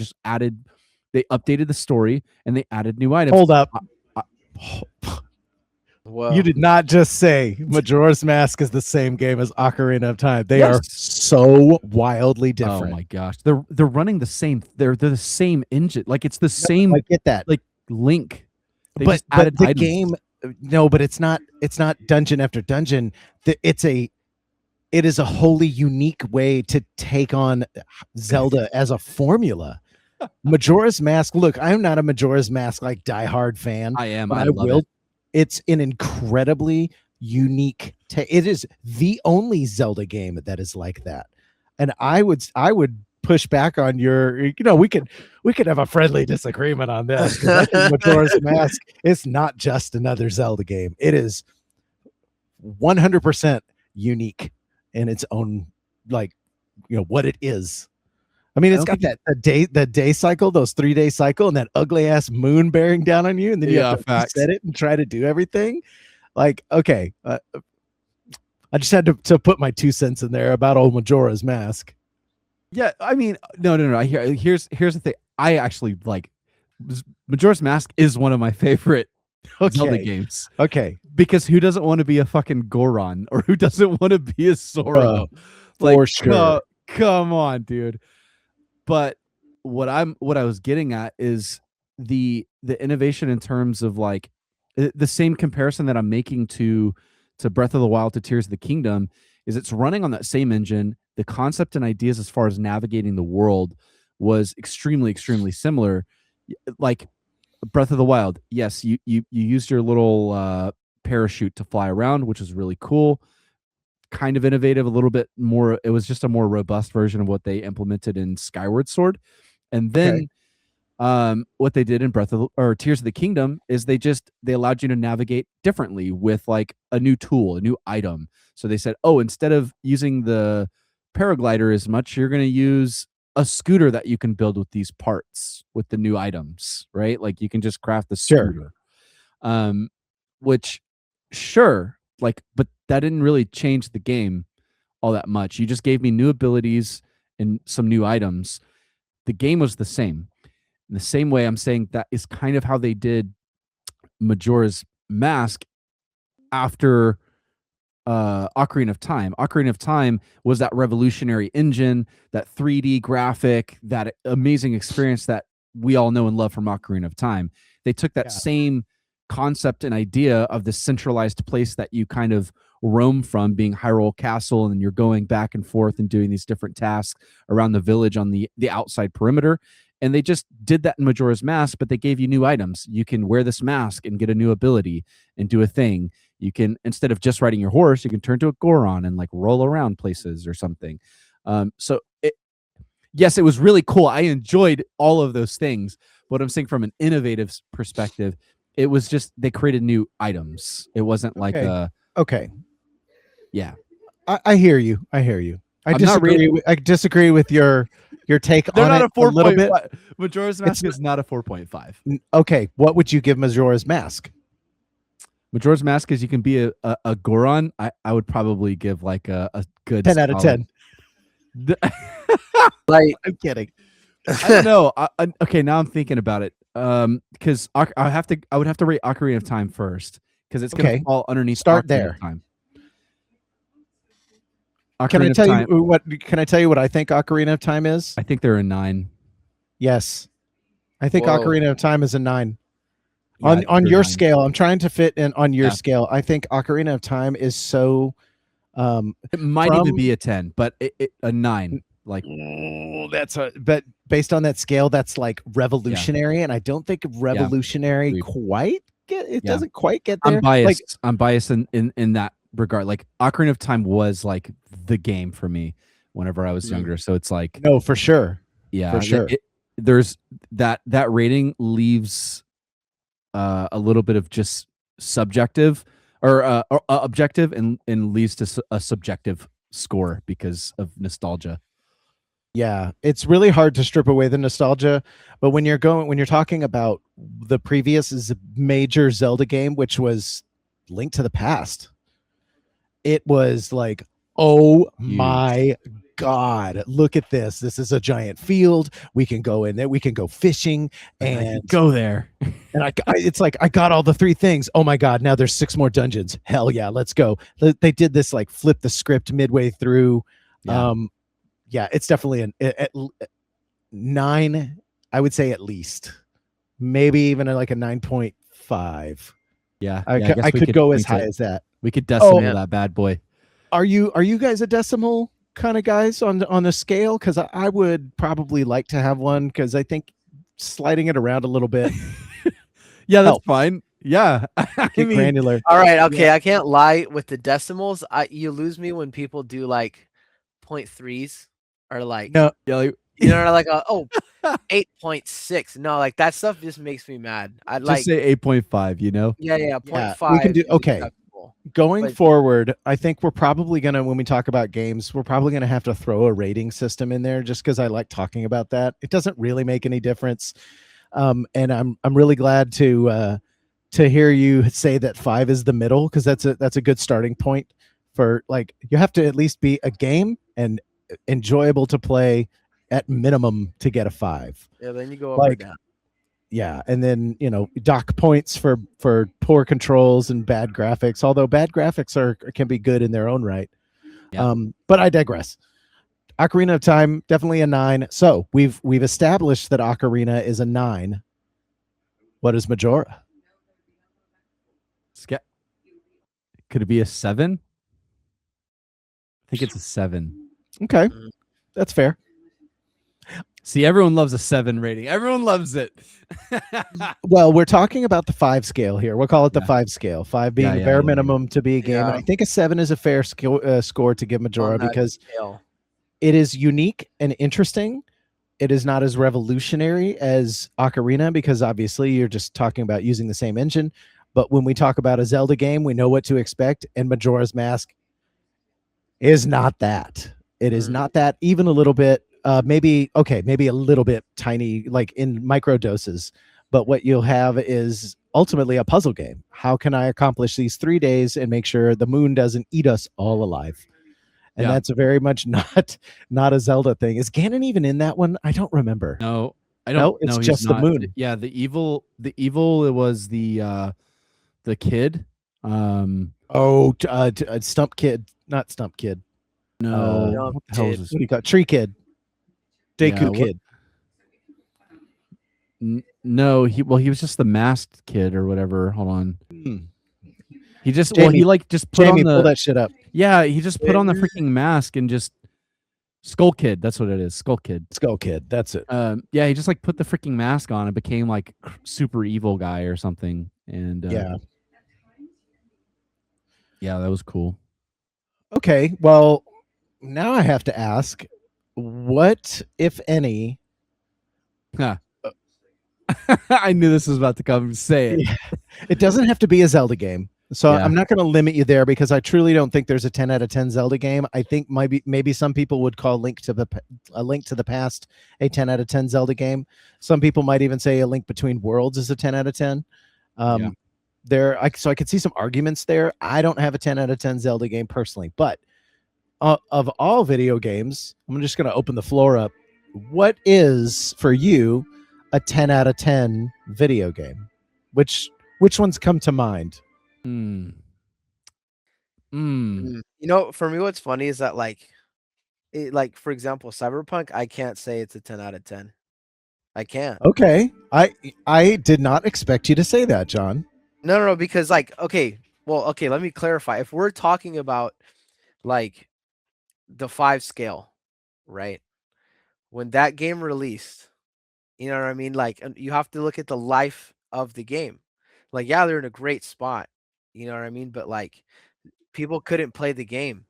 updated the story and they added new items. Hold up. Well, You did not just say Majora's Mask is the same game as Ocarina of Time. They Yes. are so wildly different. Oh my gosh. They're running the same, they're the same engine. Like it's the same I get that. like link. They but just added the items. game, no, but it's not dungeon after dungeon. It is a wholly unique way to take on Zelda as a formula. Majora's Mask. Look, I'm not a Majora's Mask like diehard fan. I am. but I love it. It's an incredibly unique. It is the only Zelda game that is like that, and I would push back on your. We could have a friendly disagreement on this. 'Cause I think Majora's Mask is not just another Zelda game. It is 100% unique in its own, like, what it is. I mean, it's got the day cycle, those 3-day cycle, and that ugly ass moon bearing down on you, and then you have to facts. set it and try to do everything. Like, okay, I just had to put my 2 cents in there about old Majora's Mask. Yeah, I mean, no. Here's the thing. I actually like Majora's Mask is one of my favorite Zelda Okay, games. okay, Because who doesn't want to be a fucking Goron, or who doesn't want to be a Sora? for sure. Come on, dude. But what I was getting at is the innovation in terms of like the same comparison that I'm making to Breath of the Wild to Tears of the Kingdom is it's running on that same engine. The concept and ideas as far as navigating the world was extremely, extremely similar. Like Breath of the Wild, yes, you used your little parachute to fly around, which was really cool. Kind of innovative, a little bit more. It was just a more robust version of what they implemented in Skyward Sword. And then what they did in Tears of the Kingdom is they allowed you to navigate differently with like a new tool, a new item. So they said, oh, instead of using the paraglider as much, you're going to use a scooter that you can build with these parts with the new items, right? Like you can just craft the Sure. scooter. Which sure, like, but that didn't really change the game all that much. You just gave me new abilities and some new items. The game was the same. In the same way, I'm saying that is kind of how they did Majora's Mask after Ocarina of Time. Ocarina of Time was that revolutionary engine, that 3D graphic, that amazing experience that we all know and love from Ocarina of Time. They took that same concept and idea of this centralized place that you kind of roam from, being Hyrule Castle, and you're going back and forth and doing these different tasks around the village on the outside perimeter. And they just did that in Majora's Mask, but they gave you new items. You can wear this mask and get a new ability and do a thing. You can, instead of just riding your horse, you can turn to a Goron and like roll around places or something. Yes, it was really cool. I enjoyed all of those things. But I'm saying from an innovative perspective, it was just they created new items. It wasn't like okay. Yeah. I hear you. I hear you. I I'm not disagree. I disagree with your take They're on not it a 4. a little bit. Majora's Mask is not a 4.5. Okay, what would you give Majora's Mask? Majora's Mask is you can be a Goron. I would probably give like a good 10 out of 10. Like, I'm kidding. I don't know. Okay, now I'm thinking about it. Because I would have to rate Ocarina of Time first because it's gonna fall underneath. Start Ocarina there. of Time. Can I Ocarina of tell Time, you what? Can I tell you what I think Ocarina of Time is? I think they're a 9. Yes, I think Whoa. Ocarina of Time is a 9. Yeah, I think On they're your 9. scale, I'm trying to fit in on your Yeah. scale. I think Ocarina of Time is so. It might even be a 10, but a 9. Like, but based on that scale, that's like revolutionary, and I don't think revolutionary Agreed. quite Yeah. doesn't quite get there. I'm biased. Like, I'm biased in that regard. Like Ocarina of Time was like the game for me whenever I was younger. So it's like, no, for sure. yeah, For sure. There's that rating leaves a little bit of just subjective or objective and leads to a subjective score because of nostalgia. Yeah, it's really hard to strip away the nostalgia, but when you're talking about the previous major Zelda game, which was Link to the Past, it was like, oh my God, look at this. This is a giant field. We can go in there. We can go fishing and go there. And it's like, I got all the 3 things. Oh my God, now there's 6 more dungeons. Hell yeah, let's go. They did this like flip the script midway through. Yeah. Yeah, it's definitely at 9. I would say at least, maybe even like a 9.5. Yeah, I could go as high as that. We could decimal that bad boy. Are you guys a decimal kind of guys on the scale? Because I would probably like to have one because I think sliding it around a little bit. Yeah, that's fine. Yeah, I mean, granular. All right, okay, I can't lie with the decimals. You lose me when people do like 0.3s or like no, like 8.6. No, like that stuff just makes me mad. I just like say 8.5. You know. Yeah, 0.5. we can do okay. Going But- forward, I think we're probably gonna, when we talk about games, we're probably gonna have to throw a rating system in there just because I like talking about that. It doesn't really make any difference, and I'm really glad to hear you say that 5 is the middle because that's a good starting point for, like, you have to at least be a game and enjoyable to play at minimum to get a 5. Yeah, then you go up or Like, down. yeah, and then dock points for poor controls and bad graphics, although bad graphics can be good in their own right. Yeah. But I digress. Ocarina of Time, definitely a 9. So we've established that Ocarina is a 9. What is Majora? Could it be a 7? I think it's a 7. Okay, that's fair. See, everyone loves a 7 rating. Everyone loves it. Well, we're talking about the 5 scale here. We'll call it the 5 scale. 5 being the bare minimum to be a game. And I think a 7 is a fair score to give Majora because Scale. it is unique and interesting. It is not as revolutionary as Ocarina because obviously you're just talking about using the same engine. But when we talk about a Zelda game, we know what to expect. And Majora's Mask is not that. It is not that, even a little bit. Maybe a little bit tiny, like in micro doses. But what you'll have is ultimately a puzzle game. How can I accomplish these 3 days and make sure the moon doesn't eat us all alive? And Yeah. that's very much not a Zelda thing. Is Ganon even in that one? I don't remember. No, I No, don't. it's No, he's just the not. moon. Yeah, the evil. It was the kid. Oh, Stump Kid, not Stump Kid. No, Jump what the hell is Kid. this? What do you call it? Tree Kid? Yeah, Deku what- Kid. No, he was just the masked kid or whatever. Hold on. Hmm. He just Jamie, he like just put Jamie, on pull the that shit up. yeah, he just put on the freaking mask and just Skull Kid. That's what it is. Skull Kid. Skull Kid. That's it. Yeah, he just like put the freaking mask on and became like super evil guy or something. And Yeah. yeah, that was cool. Okay. Well, now I have to ask, what, if any, I knew this was about to come. Say it. it doesn't have to be a Zelda game. So Yeah. I'm not going to limit you there because I truly don't think there's a 10 out of 10 Zelda game. I think maybe some people would call A Link to the Past a 10 out of 10 Zelda game. Some people might even say A Link Between Worlds is a 10 out of 10. Yeah. So I could see some arguments there. I don't have a 10 out of 10 Zelda game personally, but of all video games, I'm just going to open the floor up. What is for you a 10 out of 10 video game? Which ones come to mind? Mm. You know, for me, what's funny is that like for example, Cyberpunk, I can't say it's a 10 out of 10. I can't. Okay. I did not expect you to say that, John. No, because like, okay, let me clarify. If we're talking about like the 5 scale, right? When that game released, you know what I mean? Like, you have to look at the life of the game. Like, yeah, they're in a great spot, you know what I mean? But like, people couldn't play the game.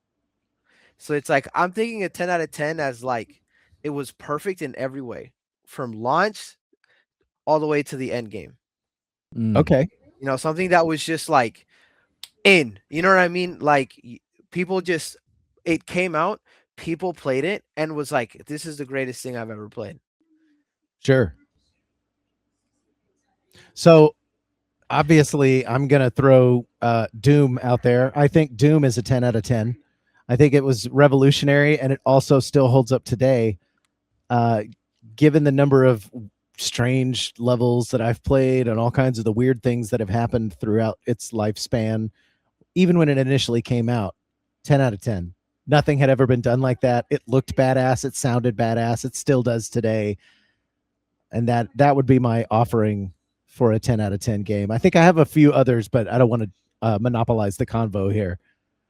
So it's like, I'm thinking a 10 out of 10 as like, it was perfect in every way from launch all the way to the end game. Okay. You know, something that was just like you know what I mean? Like, people just, it came out, people played it and was like, this is the greatest thing I've ever played. Sure. So obviously I'm going to throw Doom out there. I think Doom is a 10 out of 10. I think it was revolutionary and it also still holds up today. Given the number of strange levels that I've played and all kinds of the weird things that have happened throughout its lifespan, even when it initially came out, 10 out of 10. Nothing had ever been done like that. It looked badass. It sounded badass. It still does today. And that would be my offering for a 10 out of 10 game. I think I have a few others, but I don't want to monopolize the convo here.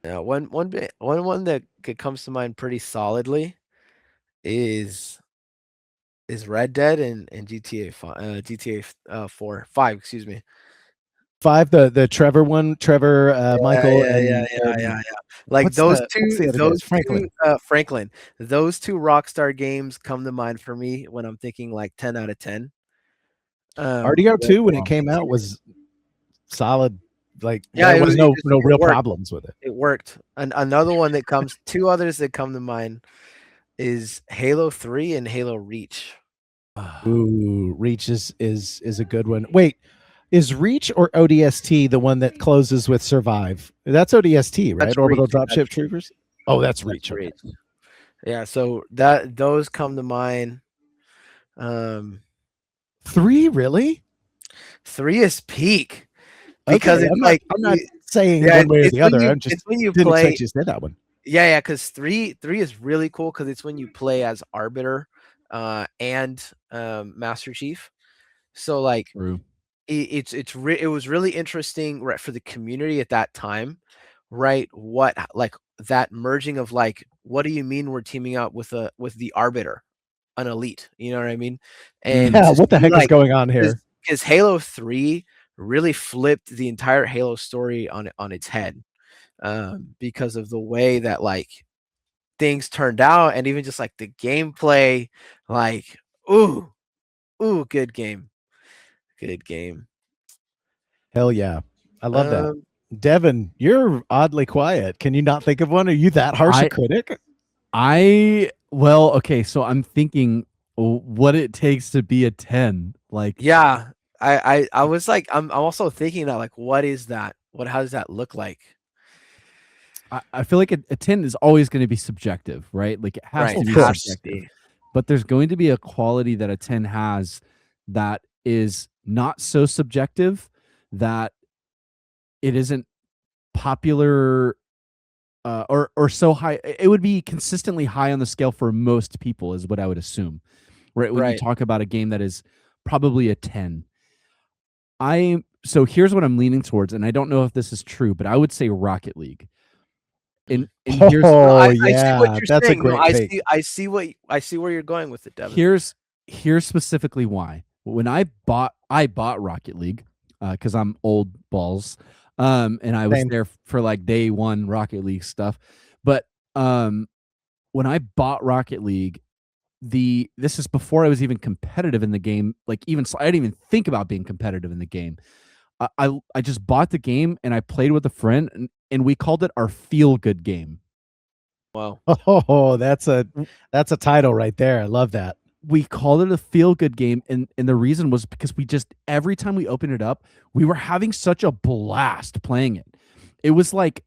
Yeah, one that comes to mind pretty solidly is Red Dead and GTA 4 5, excuse me. 5, the Trevor one, Michael, Yeah. Like what's those what's the other guys? Franklin. Franklin. Those 2 Rockstar games come to mind for me when I'm thinking like 10 out of 10. RDR2 when it came out was solid. Like Yeah, there was no it real worked. problems with it. It worked. And another one that comes, 2 others that come to mind is Halo 3 and Halo Reach. Ooh, Reach is a good one. Wait, is Reach or ODST the one that closes with Survive? That's ODST, right? That's Orbital Reach. Dropship That's Troopers. Oh, that's That's Reach. Okay. Reach. Yeah, so those come to mind. 3 really? 3 is peak because Okay, it's I'm not saying yeah, one way or it's the when other. you I'm just it's when you didn't play. expect you to say that one. Yeah, because 3 is really cool because it's when you play as Arbiter, and Master Chief. So like, True. it was really interesting, right, for the community at that time, right? What, like, that merging of like, what do you mean we're teaming up with the Arbiter, an elite? You know what I mean? And Yeah, to what the see, heck is like, going on here? because Halo 3 really flipped the entire Halo story on its head, because of the way that like things turned out, and even just like the gameplay, like, ooh, good game, good game. Hell yeah. I love that. Um, Devin, you're oddly quiet. Can you not think of one? Are you that harsh a critic? Well, okay, so I'm thinking what it takes to be a 10. Like, yeah, I was like, I'm also thinking that, like, what is that? How does that look like? I feel like a 10 is always going to be subjective, right? Like it has Right, to be course. subjective. But there's going to be a quality that a 10 has that is not so subjective, that it isn't popular, or so high. It would be consistently high on the scale for most people, is what I would assume. Right. When you Right. talk about a game that is probably a 10. So here's what I'm leaning towards, and I don't know if this is true, but I would say Rocket League. And here's No, Oh I see what yeah, you're that's a saying. No, great take. I see where you're going with it, Devin. here's specifically why. When I bought Rocket League, because I'm old balls, and I was Same. there for like day one Rocket League stuff. But when I bought Rocket League, this is before I was even competitive in the game. Like I didn't even think about being competitive in the game. I just bought the game and I played with a friend, and we called it our feel good game. Wow. Oh, that's a title right there. I love that. We called it a feel good game, and the reason was because we just, every time we opened it up, we were having such a blast playing it. It was like,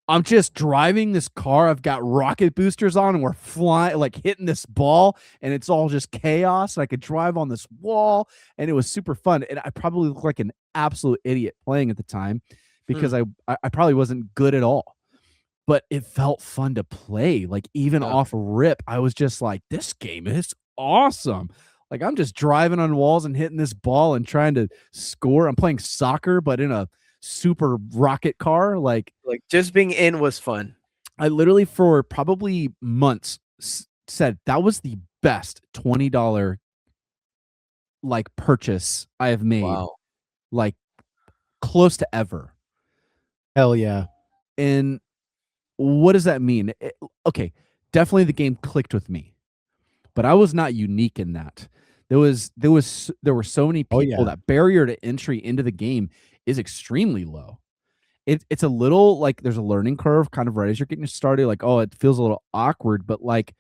I'm just driving this car, I've got rocket boosters on, and we're flying, like hitting this ball, and it's all just chaos. And I could drive on this wall, and it was super fun. And I probably looked like an absolute idiot playing at the time, because I probably wasn't good at all. But it felt fun to play. Like even Yeah. off rip, I was just like, this game is awesome. Like I'm just driving on walls and hitting this ball and trying to score. I'm playing soccer, but in a super rocket car. Like just being in was fun. I literally, for probably months, said that was the best $20 like purchase I have made, Wow. like close to ever. Hell yeah. And what does that mean? Okay, definitely the game clicked with me, but I was not unique in that. There were so many people. Oh, yeah. That barrier to entry into the game is extremely low. It's a little like there's a learning curve kind of right as you're getting started. Like, oh, it feels a little awkward, but like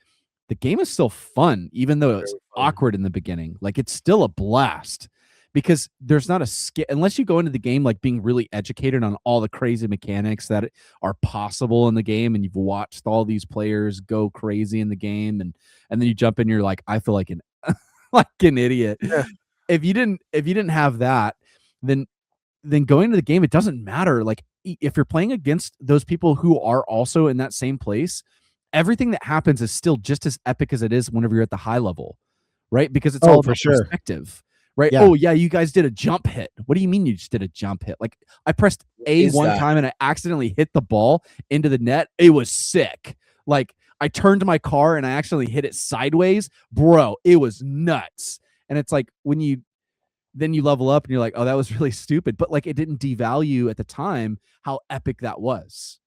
the game is still fun, even though it's Very fun. awkward in the beginning. Like it's still a blast, because there's not a skill unless you go into the game like being really educated on all the crazy mechanics that are possible in the game, and you've watched all these players go crazy in the game, and then you jump in, you're like, I feel like an like an idiot. Yeah. If you didn't have that, then going to the game, it doesn't matter. Like if you're playing against those people who are also in that same place, everything that happens is still just as epic as it is whenever you're at the high level, right? Because it's all for about sure. perspective, right? Yeah. Oh yeah, you guys did a jump hit. What do you mean you just did a jump hit? Like I pressed A is one that? time and I accidentally hit the ball into the net. It was sick. Like I turned my car and I accidentally hit it sideways. Bro, it was nuts. And it's like when you level up and you're like, oh, that was really stupid. But like it didn't devalue at the time how epic that was.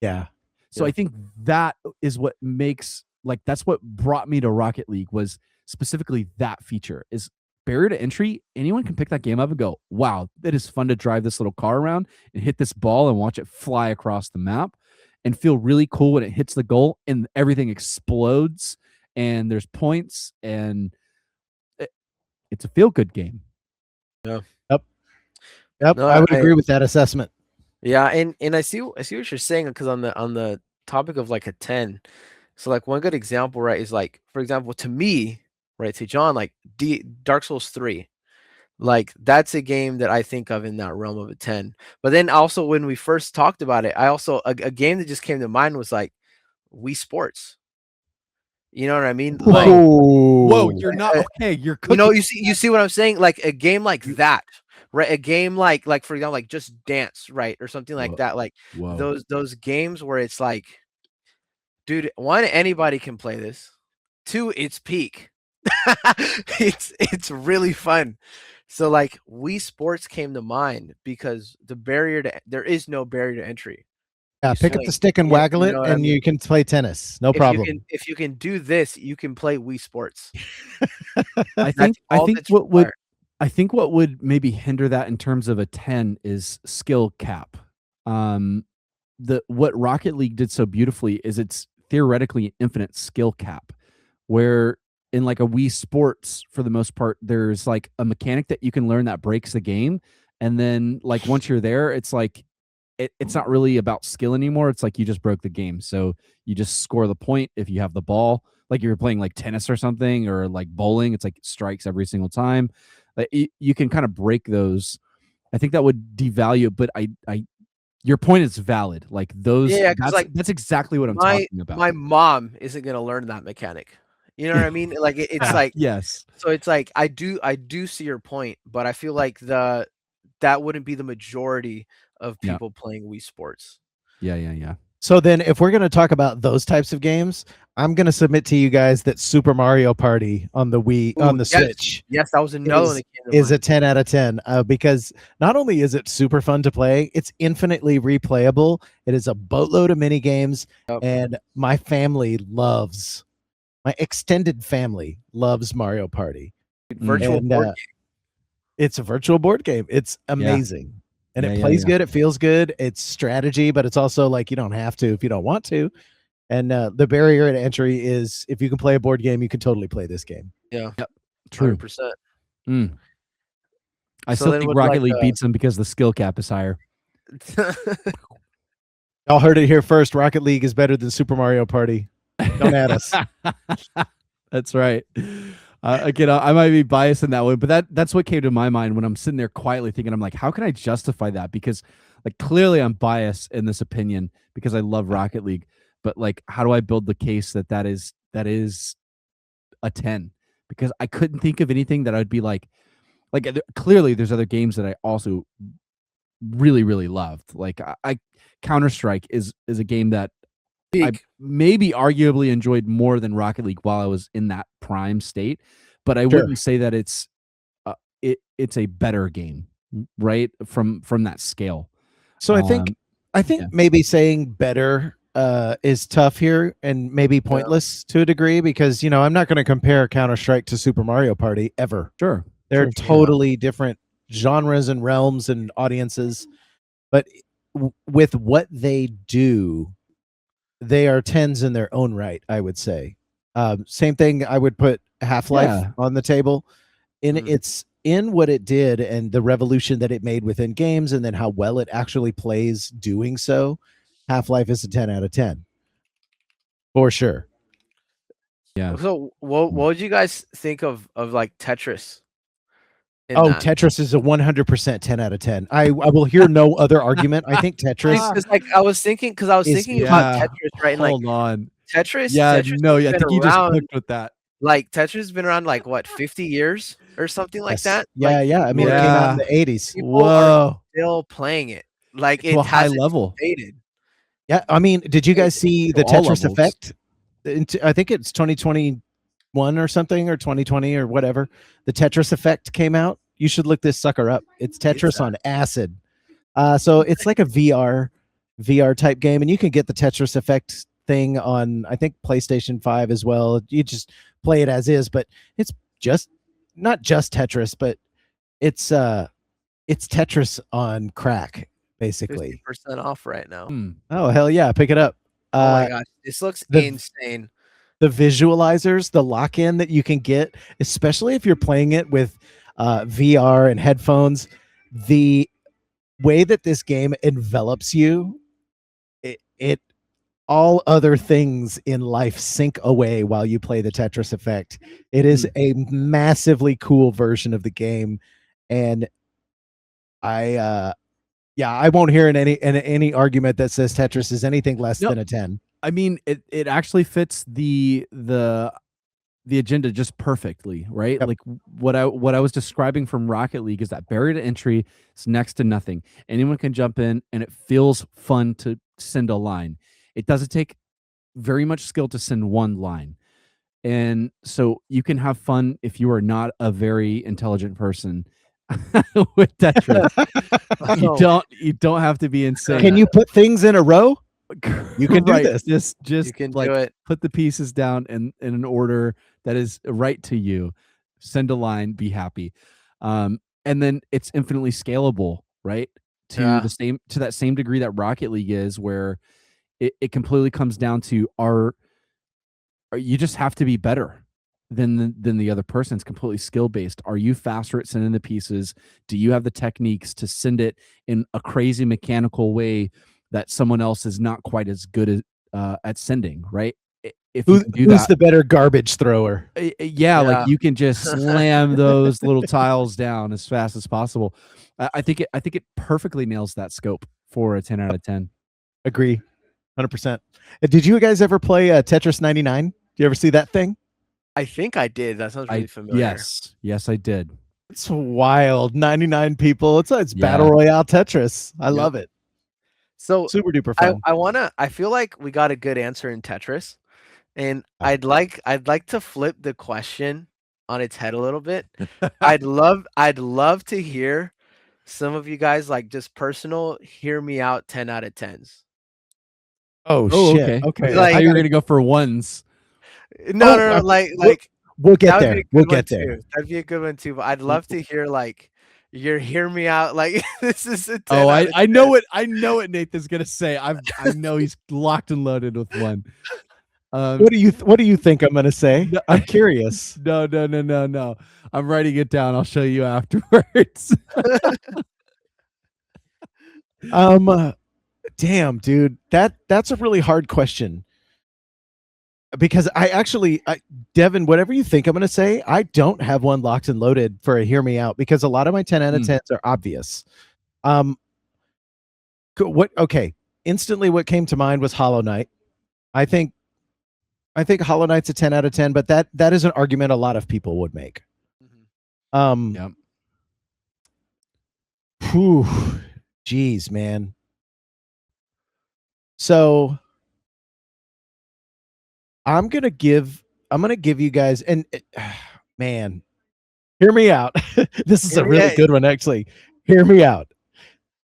Yeah. So Yeah. I think that is what makes, like, that's what brought me to Rocket League, was specifically that feature. Is barrier to entry. Anyone can pick that game up and go, wow, it is fun to drive this little car around and hit this ball and watch it fly across the map, and feel really cool when it hits the goal and everything explodes and there's points, and it's a feel good game. Yep. No, I would agree with that assessment. Yeah, and I see what you're saying, because on the topic of like a 10, so like one good example, right, is like, for example, to me, right, to John, like Dark Souls 3, like that's a game that I think of in that realm of a 10. But then also when we first talked about it, I also a game that just came to mind was like Wii Sports. You know what I mean? Like, Whoa, you're not okay. You're cooking. you know, you see what I'm saying? Like a game like that, right? A game like for example, like Just Dance, right, or something like that. Like Whoa. those games where it's like, dude, one, anybody can play this. Two, it's peak. It's really fun. So like Wii Sports came to mind because there is no barrier to entry. Yeah, You pick up swing. the stick and Yeah, waggle you it, know what I and mean? you can play tennis. No problem. If you can do this, you can play Wii Sports. I That's all that's required. what would maybe hinder that in terms of a 10 is skill cap. What Rocket League did so beautifully is it's theoretically an infinite skill cap, where in like a Wii Sports, for the most part, there's like a mechanic that you can learn that breaks the game, and then like once you're there, it's like it's not really about skill anymore. It's like you just broke the game, so you just score the point if you have the ball. Like you're playing like tennis or something, or like bowling. It's like strikes every single time. Like you can kind of break those. I think that would devalue it, but your point is valid. Like those, Yeah, 'cause, like, that's exactly what I'm my talking about. my mom isn't gonna learn that mechanic. You know what I mean? Like, it's Yeah, like, yes, so it's like I do see your point, but I feel like that wouldn't be the majority of yeah, people playing Wii Sports. yeah. So then, if we're going to talk about those types of games, I'm going to submit to you guys that Super Mario Party on the Wii Ooh, on the yes. Switch Yes, that was another one that came to is a mind. 10 out of 10 because not only is it super fun to play, it's infinitely replayable. It is a boatload of mini games, Yep. and my extended family loves Mario Party. Virtual And board it's a virtual board game. It's amazing. And it plays Yeah. good. It feels good. It's strategy, but it's also like you don't have to if you don't want to. And the barrier to entry is if you can play a board game, you can totally play this game. game. Yeah, Yep. True. 100%. I So still then think with, Rocket like, League beats them because the skill cap is higher. Y'all heard it here first. Rocket League is better than Super Mario Party. Don't add us. That's right. Again, I might be biased in that one, but that's what came to my mind when I'm sitting there quietly thinking, I'm like, how can I justify that? Because like clearly I'm biased in this opinion because I love Rocket League, but like, how do I build the case that is a 10? Because I couldn't think of anything that I'd be like clearly there's other games that I also really, really loved. Like I Counter-Strike is a game that I maybe arguably enjoyed more than Rocket League while I was in that prime state, but I wouldn't say that it's a better game, right? From that scale. So I think yeah. maybe saying better is tough here and maybe pointless to a degree because I'm not going to compare Counter-Strike to Super Mario Party ever. Sure. They're totally different genres and realms and audiences, but with what they do, they are 10s in their own right, I would say. Same thing, I would put Half-Life on the table. It's in what it did and the revolution that it made within games and then how well it actually plays doing so. Half-Life is a 10 out of 10. For sure. Yeah. So what would you guys think of like Tetris? Tetris is a 100% 10 out of 10. I will hear no other argument. I think Tetris. Because I was thinking about Tetris, right? And Hold on. Tetris. Yeah, Tetris no, has I been think you just around, clicked with that. like Tetris has been around like what 50 years or something like that. Yeah, Like, yeah. I mean, it came out in the 80s. people are still playing it. Like to a high level. Faded. Yeah, I mean, did you guys see the all Tetris levels. effect? I think it's 2021 or something, or 2020 or whatever. The Tetris effect came out. You should look this sucker up. It's Tetris on acid. So it's like a VR type game, and you can get the Tetris effect thing on, I think, PlayStation 5 as well. You just play it as is, but it's just not just Tetris, but it's Tetris on crack, basically. 50% off right now. Oh hell yeah, pick it up. Oh my gosh, this looks insane. The visualizers, the lock-in that you can get, especially if you're playing it with VR and headphones, the way that this game envelops you, it all other things in life sink away while you play the Tetris effect. It is a massively cool version of the game, and I won't hear any argument that says Tetris is anything less than a 10. I mean, it actually fits the agenda just perfectly, right? Yep. Like what I was describing from Rocket League is that barrier to entry is next to nothing. Anyone can jump in, and it feels fun to send a line. It doesn't take very much skill to send one line, and so you can have fun if you are not a very intelligent person with Tetris. You don't have to be insane. Can you put things in a row? You can do this. Just You can like do it. put the pieces down in an order that is right to you. Send a line, be happy. And then it's infinitely scalable, right? To that same degree that Rocket League is, where it completely comes down to you just have to be better than the other person. It's completely skill based. Are you faster at sending the pieces? Do you have the techniques to send it in a crazy mechanical way that someone else is not quite as good at sending? Right? If you can do Who's that, the better garbage thrower? yeah, like Yeah. you can just slam those little tiles down as fast as possible. I think it perfectly nails that scope for a 10 out of 10. Agree, 100%. Did you guys ever play Tetris 99? Did you ever see that thing? I think I did. That sounds really familiar. Yes, I did. It's wild. 99 people. It's Yeah. battle royale Tetris. I love it. So Super duper I, fun. I feel like we got a good answer in Tetris. And I'd like to flip the question on its head a little bit. I'd love to hear some of you guys like just personal hear me out 10 out of 10s. Oh, Oh, shit. okay. Okay. I Like- thought you were gonna go for ones. No, Oh, no, I'm- like We'll get that would there. be a We'll good one get there. too. That'd be a good one too. But I'd love to hear like your hear me out. Like this is a 10 Oh, out of I 10. know what Nathan's gonna say. I know he's locked and loaded with one. What do you think I'm gonna say? No, I'm curious. No. I'm writing it down. I'll show you afterwards. Damn, dude. That's a really hard question. Because Devin, whatever you think I'm gonna say, I don't have one locked and loaded for a hear me out because a lot of my 10 out of 10s are obvious. Okay. Instantly what came to mind was Hollow Knight. I think Hollow Knight's a 10 out of 10, but that is an argument a lot of people would make. Yep. Whew, geez, man. So I'm gonna give you guys and man, hear me out. This is a really good one, actually. Hear me out.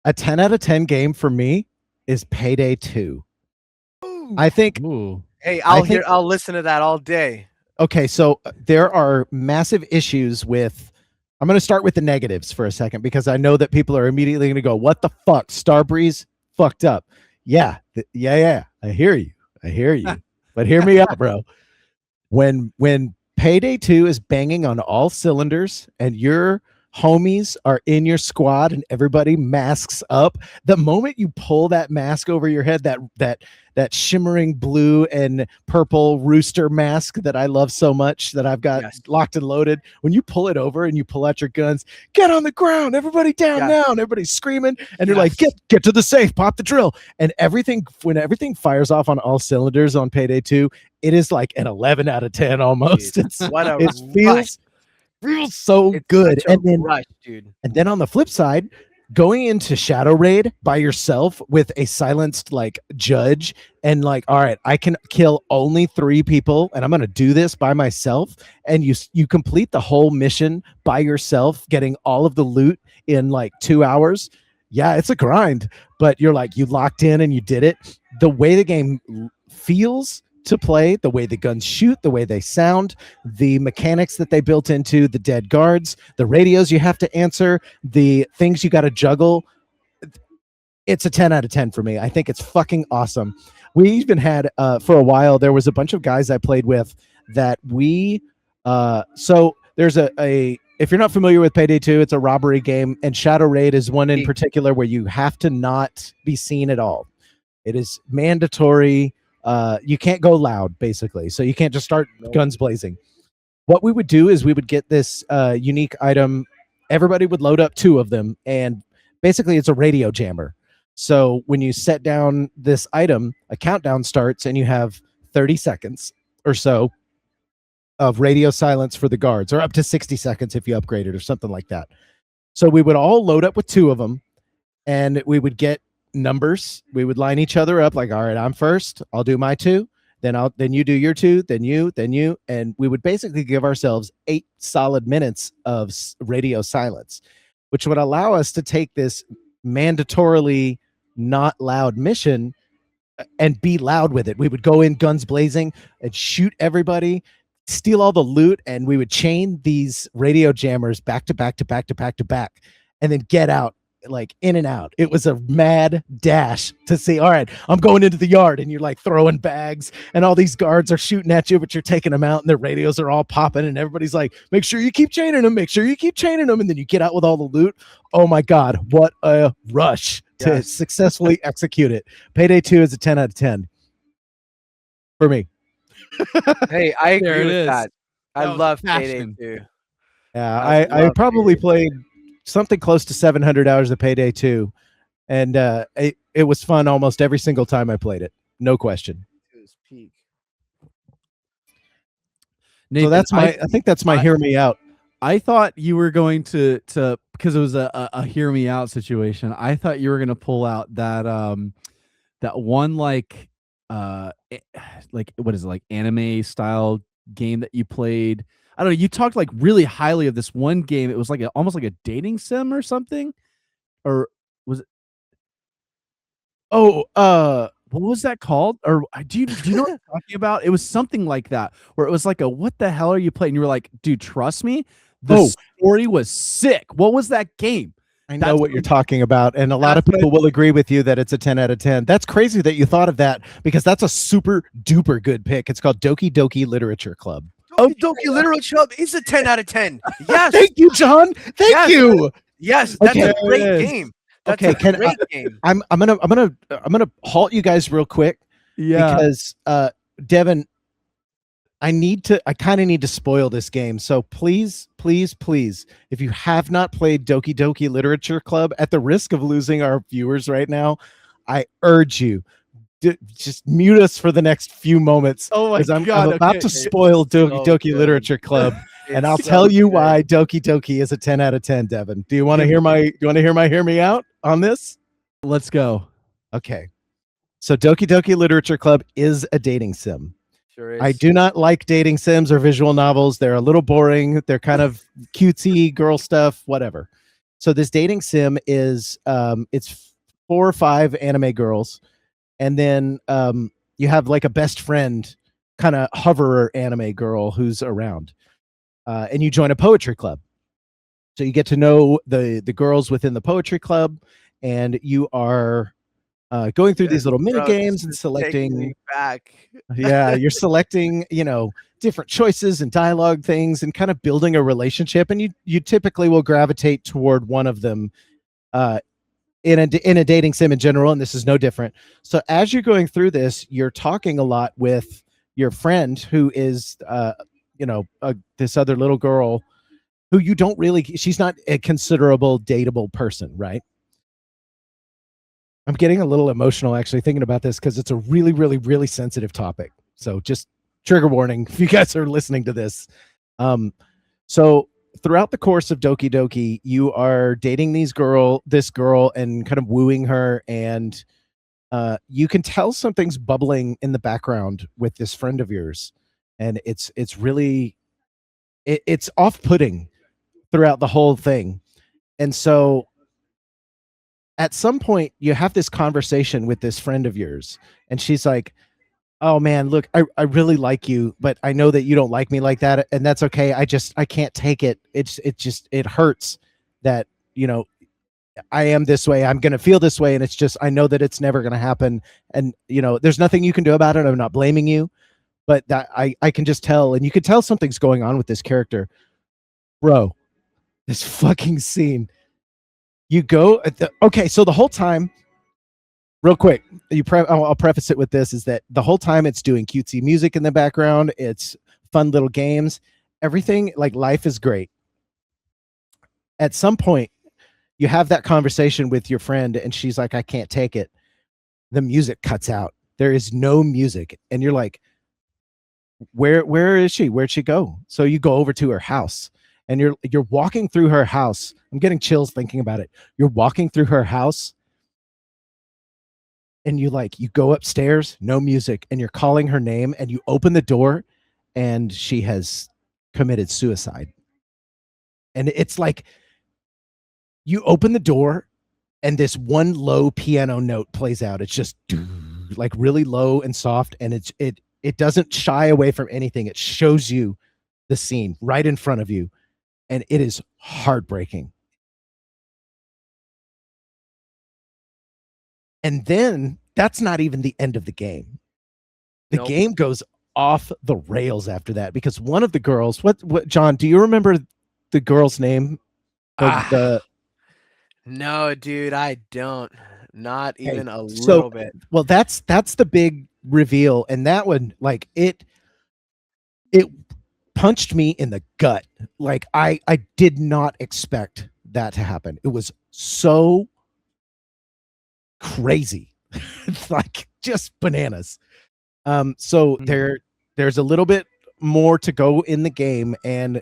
A 10 out of 10 game for me is Payday 2. I think. Ooh. Hey, I I'll listen to that all day. Okay, so there are massive issues with. I'm going to start with the negatives for a second because I know that people are immediately going to go, "What the fuck? Starbreeze fucked up." Yeah. I hear you. But hear me out, bro. When Payday 2 is banging on all cylinders and your homies are in your squad and everybody masks up, the moment you pull that mask over your head, that shimmering blue and purple rooster mask that I love so much that I've got locked and loaded, when you pull it over and you pull out your guns, get on the ground, everybody down now, and everybody's screaming, and you're like, get to the safe, pop the drill, and when everything fires off on all cylinders on Payday 2, it is like an 11 out of 10 almost. It feels so good. And then rush, dude. And then on the flip side, going into Shadow Raid by yourself with a silenced like judge and like, all right, I can kill only 3 people and I'm going to do this by myself. And you complete the whole mission by yourself, getting all of the loot in like 2 hours. Yeah, it's a grind, but you're like, you locked in and you did it. The way the game feels to play, the way the guns shoot, the way they sound, the mechanics that they built into the dead guards, the radios you have to answer, the things you got to juggle. It's a 10 out of 10 for me. I think it's fucking awesome. We even had for a while, there was a bunch of guys I played with that so there's if you're not familiar with Payday 2, it's a robbery game, and Shadow Raid is one in particular where you have to not be seen at all. It is mandatory. You can't go loud, basically. So you can't just start guns blazing. What we would do is we would get this unique item. Everybody would load up 2 of them, and basically it's a radio jammer. So when you set down this item, a countdown starts, and you have 30 seconds or so of radio silence for the guards, or up to 60 seconds if you upgrade it or something like that. So we would all load up with 2 of them, and we would get numbers. We would line each other up like, all right, I'm first, I'll do my 2, then you do your 2, then you, and we would basically give ourselves 8 solid minutes of radio silence, which would allow us to take this mandatorily not loud mission and be loud with it. We would go in guns blazing and shoot everybody, steal all the loot, and we would chain these radio jammers back to back to back to back to back, and then get out like in and out. It was a mad dash to see, all right, I'm going into the yard, and you're like throwing bags, and all these guards are shooting at you, but you're taking them out, and their radios are all popping, and everybody's like, make sure you keep chaining them, make sure you keep chaining them, and then you get out with all the loot. Oh my God, what a rush to successfully execute it. Payday 2 is a 10 out of 10 for me. Hey, I There agree it with is. that. I That was love Payday passion. 2. Yeah, I I love probably Payday 2. played something close to 700 hours of Payday 2, and it was fun almost every single time I played it. No question. Peak. Nathan, So that's my. I think that's my hear me out. I thought you were going to because it was a hear me out situation. I thought you were going to pull out that that one like what is it, like anime style game that you played. I don't know. You talked like really highly of this one game. It was like almost like a dating sim or something, or was it? Oh, What was that called? Or do you know what I'm talking about? It was something like that, where it was like a what the hell are you playing? You were like, dude, trust me, the story was sick. What was that game? I know what you're talking about, and a lot of people will agree with you that it's a 10 out of 10. That's crazy that you thought of that, because that's a super duper good pick. It's called Doki Doki Literature Club. Doki Literature Club is a 10 out of 10. Yes. Thank you, John. Thank you. Yes, that's Okay. a great game. That's Okay, a great game. I'm gonna halt you guys real quick. Yeah. Because Devin, I kind of need to spoil this game. So please, please, please, if you have not played Doki Doki Literature Club, at the risk of losing our viewers right now, I urge you, just mute us for the next few moments. Oh my I'm God, about to spoil Doki Doki Literature Club, and I'll tell you why Doki Doki is a 10 out of 10. Devin, do you want to hear my hear me out on this? Let's go. Okay. So Doki Doki Literature Club is a dating sim. Sure is. I do not like dating sims or visual novels. They're a little boring. They're kind of cutesy girl stuff, whatever. So this dating sim is it's 4 or 5 anime girls, and then you have like a best friend kind of hoverer anime girl who's around, and you join a poetry club. So you get to know the girls within the poetry club, and you are going through these little mini games and selecting back. Yeah, you're selecting, different choices and dialogue things, and kind of building a relationship, and you typically will gravitate toward one of them in a dating sim in general, and this is no different. So as you're going through this, you're talking a lot with your friend, who is this other little girl who you don't really, she's not a considerable dateable person, right? I'm getting a little emotional actually thinking about this, because it's a really, really, really sensitive topic. So just trigger warning if you guys are listening to this. So throughout the course of Doki Doki, you are dating this girl, and kind of wooing her, and you can tell something's bubbling in the background with this friend of yours, and it's really it's off-putting throughout the whole thing. And so at some point you have this conversation with this friend of yours, and she's like, oh man, look, I really like you, but I know that you don't like me like that, and that's okay. I can't take it. It hurts that, I am this way. I'm going to feel this way. And it's just, I know that it's never going to happen. And, there's nothing you can do about it. I'm not blaming you, but that I can just tell, and you can tell something's going on with this character. Bro, this fucking scene. You go okay. So the whole time, real quick, I'll preface it with this, is that the whole time it's doing cutesy music in the background. It's fun little games, everything, like life is great. At some point, you have that conversation with your friend, and she's like, I can't take it. The music cuts out. There is no music. And you're like, where is she? Where'd she go? So you go over to her house, and you're walking through her house. I'm getting chills thinking about it. You're walking through her house, and you go upstairs, no music, and you're calling her name, and you open the door, and she has committed suicide. And it's like, you open the door, and this one low piano note plays out. It's just like really low and soft, and it doesn't shy away from anything. It shows you the scene right in front of you, and it is heartbreaking. And then that's not even the end of the game. The Nope. game goes off the rails after that because one of the girls, what John, do you remember the girl's name? The No, dude, I don't. Not okay, even a so little bit. well that's the big reveal, and that one like it punched me in the gut. Like I did not expect that to happen. It was so crazy. It's like just bananas. So there's a little bit more to go in the game, and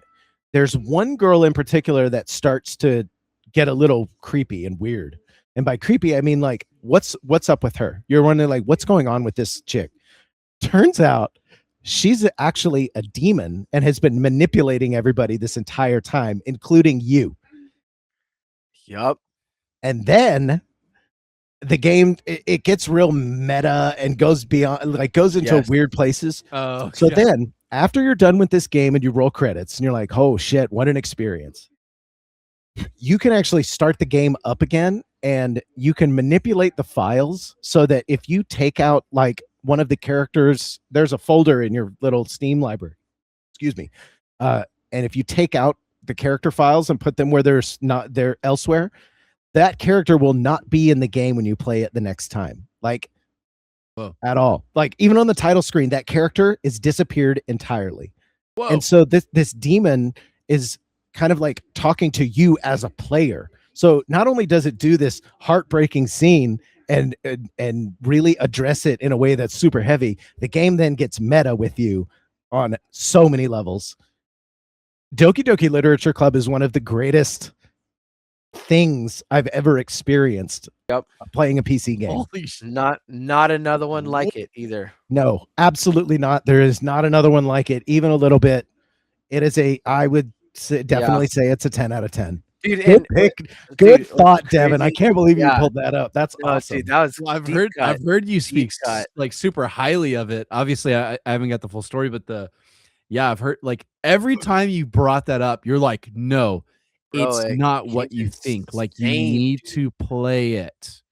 there's one girl in particular that starts to get a little creepy and weird. And by creepy, I mean like what's up with her? You're wondering like what's going on with this chick? Turns out she's actually a demon and has been manipulating everybody this entire time, including you. Yup. And then the game it gets real meta and goes beyond, like goes into Yes. weird places. Oh, So God. then after you're done with this game and you roll credits and you're like, oh shit, what an experience, you can actually start the game up again, and you can manipulate the files so that if you take out like one of the characters, there's a folder in your little Steam library, excuse me, and if you take out the character files and put them where there's not there elsewhere, that character will not be in the game when you play it the next time, like Whoa. at all. Like even on the title screen, that character is disappeared entirely. Whoa. And so this demon is kind of like talking to you as a player. So not only does it do this heartbreaking scene and really address it in a way that's super heavy, the game then gets meta with you on so many levels. Doki Doki Literature Club is one of the greatest things I've ever experienced. Yep. Playing a PC game. Holy shit. Not another one like it either. No, absolutely not. There is not another one like it, even a little bit. It is I would definitely say it's a 10 out of 10. Dude, Good pick. Good dude, thought, Devin. I can't believe you Yeah. pulled that up. That's No, awesome. dude, that was Well, I've deep heard cut. I've heard you speak cut. like super highly of it. Obviously, I haven't got the full story, but I've heard like every time you brought that up, you're like, no, Bro, it's it not what you game's think. Like you insane, need dude. to play it.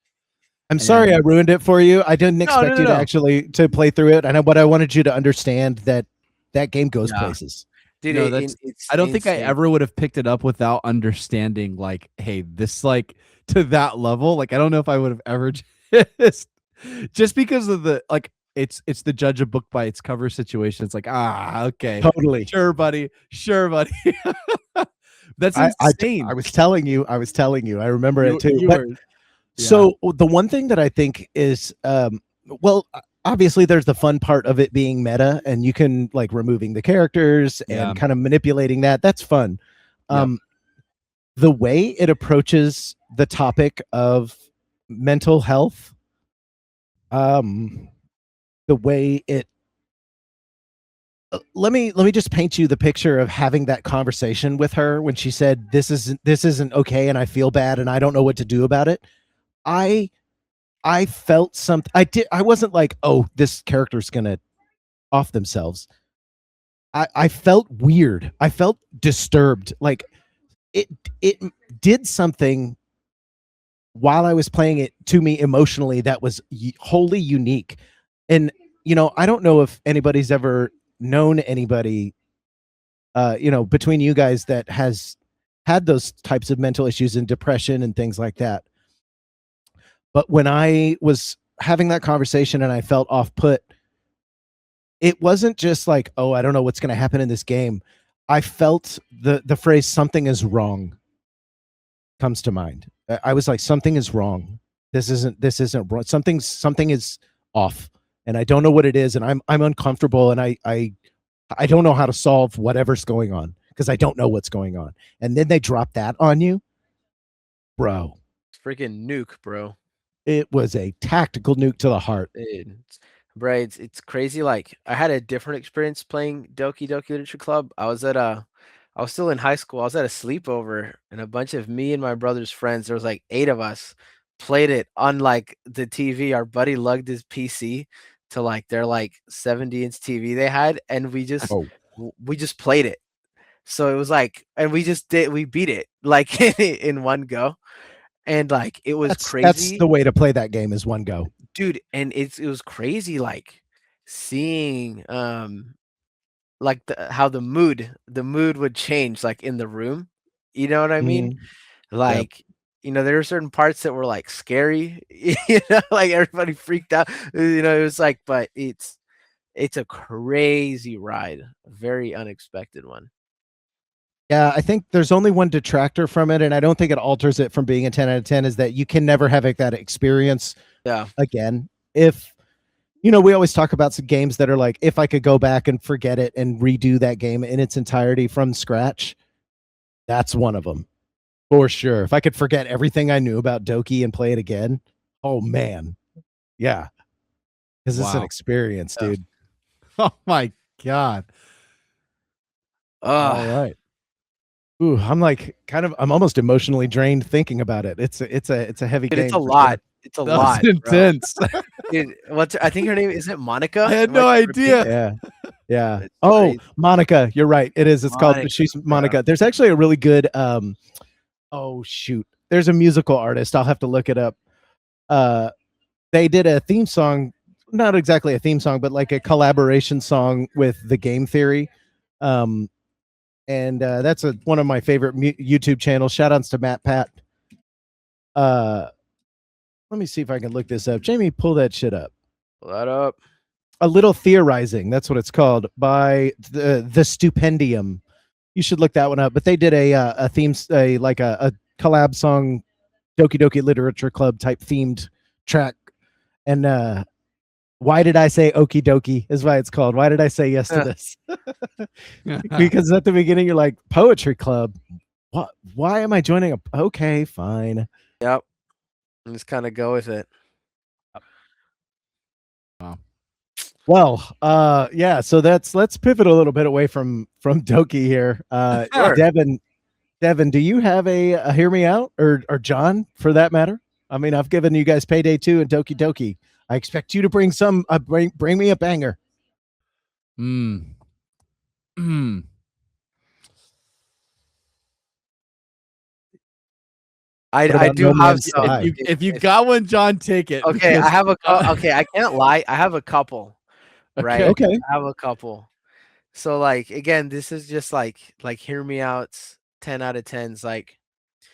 I'm sorry I ruined it for you. I didn't expect you to no. actually to play through it. But I wanted you to understand that game goes Yeah. places. Dude, No, it's I don't think I insane. ever would have picked it up without understanding, like, hey, this like to that level. Like, I don't know if I would have ever just because of the like it's the judge a book by its cover situation. It's like, okay. Totally. Sure, buddy. That's insane. I was telling you. I remember it too. You But were- so the one thing that I think is well, obviously there's the fun part of it being meta, and you can like removing the characters Yeah. and kind of manipulating that. That's fun. Yep. The way it approaches the topic of mental health, the way it let me just paint you the picture of having that conversation with her when she said this isn't okay and I feel bad and I don't know what to do about it. I felt something. I wasn't like, oh, this character's gonna off themselves. I felt weird. I felt disturbed. Like it did something while I was playing it to me emotionally that was wholly unique. And I don't know if anybody's ever known anybody between you guys that has had those types of mental issues and depression and things like that. But when I was having that conversation and I felt off put, it wasn't just like, oh, I don't know what's going to happen in this game. I felt the phrase "something is wrong" comes to mind. I was like, something is wrong. This isn't wrong. Something is off, and I don't know what it is, and I'm uncomfortable, and I don't know how to solve whatever's going on because I don't know what's going on. And then they drop that on you, bro. Freaking nuke, bro. It was a tactical nuke to the heart. Bro, it's crazy. Like I had a different experience playing Doki Doki Literature Club. I was still in high school. I was at a sleepover, and a bunch of me and my brother's friends, there was like 8 of us, played it on like the TV. Our buddy lugged his PC to like their like 70-inch TV they had, and we just played it. So it was like, and we beat it like in one go. and like it was That's crazy, the way to play that game is one go. dude. And it was crazy, like seeing like how the mood would change like in the room. You know what I mean? Mhm. Yep. Like, there were certain parts that were like scary, like everybody freaked out. It was like, but it's a crazy ride, a very unexpected one. Yeah, I think there's only one detractor from it, and I don't think it alters it from being a 10 out of 10, is that you can never have that experience Yeah. again. If we always talk about some games that are like, if I could go back and forget it and redo that game in its entirety from scratch, that's one of them for sure. If I could forget everything I knew about Doki and play it again, oh man, yeah, because it's an Wow. experience, Yeah. dude. Oh my god. All right. Ooh, I'm almost emotionally drained thinking about it. It's a heavy Dude, game. it's a for lot. sure. It's a That was lot, bro. intense. Dude, I think her name is it Monica? I had Am no tripping? idea. Yeah. Yeah. It's Oh, crazy. Monica, you're right. It is. It's called Monica, She's bro. Monica. There's actually a really good oh shoot. There's a musical artist. I'll have to look it up. They did a theme song, not exactly a theme song, but like a collaboration song with the Game Theory. And that's one of my favorite YouTube channels. Shout outs to Matt Pat. Let me see if I can look this up. Jamie, pull that shit up. Pull that up. A Little Theorizing, that's what it's called, by the Stupendium. You should look that one up. But they did a theme, a collab song, Doki Doki Literature Club type themed track. And why did I say okie dokie is why it's called. Why did I say yes to this? Because at the beginning you're like, poetry club. What? Why am I joining a? Okay, fine. Yep. And just kind of go with it. Wow. Well, yeah. So let's pivot a little bit away from Doki here. Sure. Devin, do you have a hear me out, or John for that matter? I mean, I've given you guys Payday 2 and Doki Doki. I expect you to bring some. Bring me a banger. Mm. Mm. I do No have Man's some. Sky? If you got one, John, take it. Okay, because- I have okay, I can't lie. I have a couple, right? Okay. I have a couple. So like again, this is just like hear me outs, 10 out of 10s. Like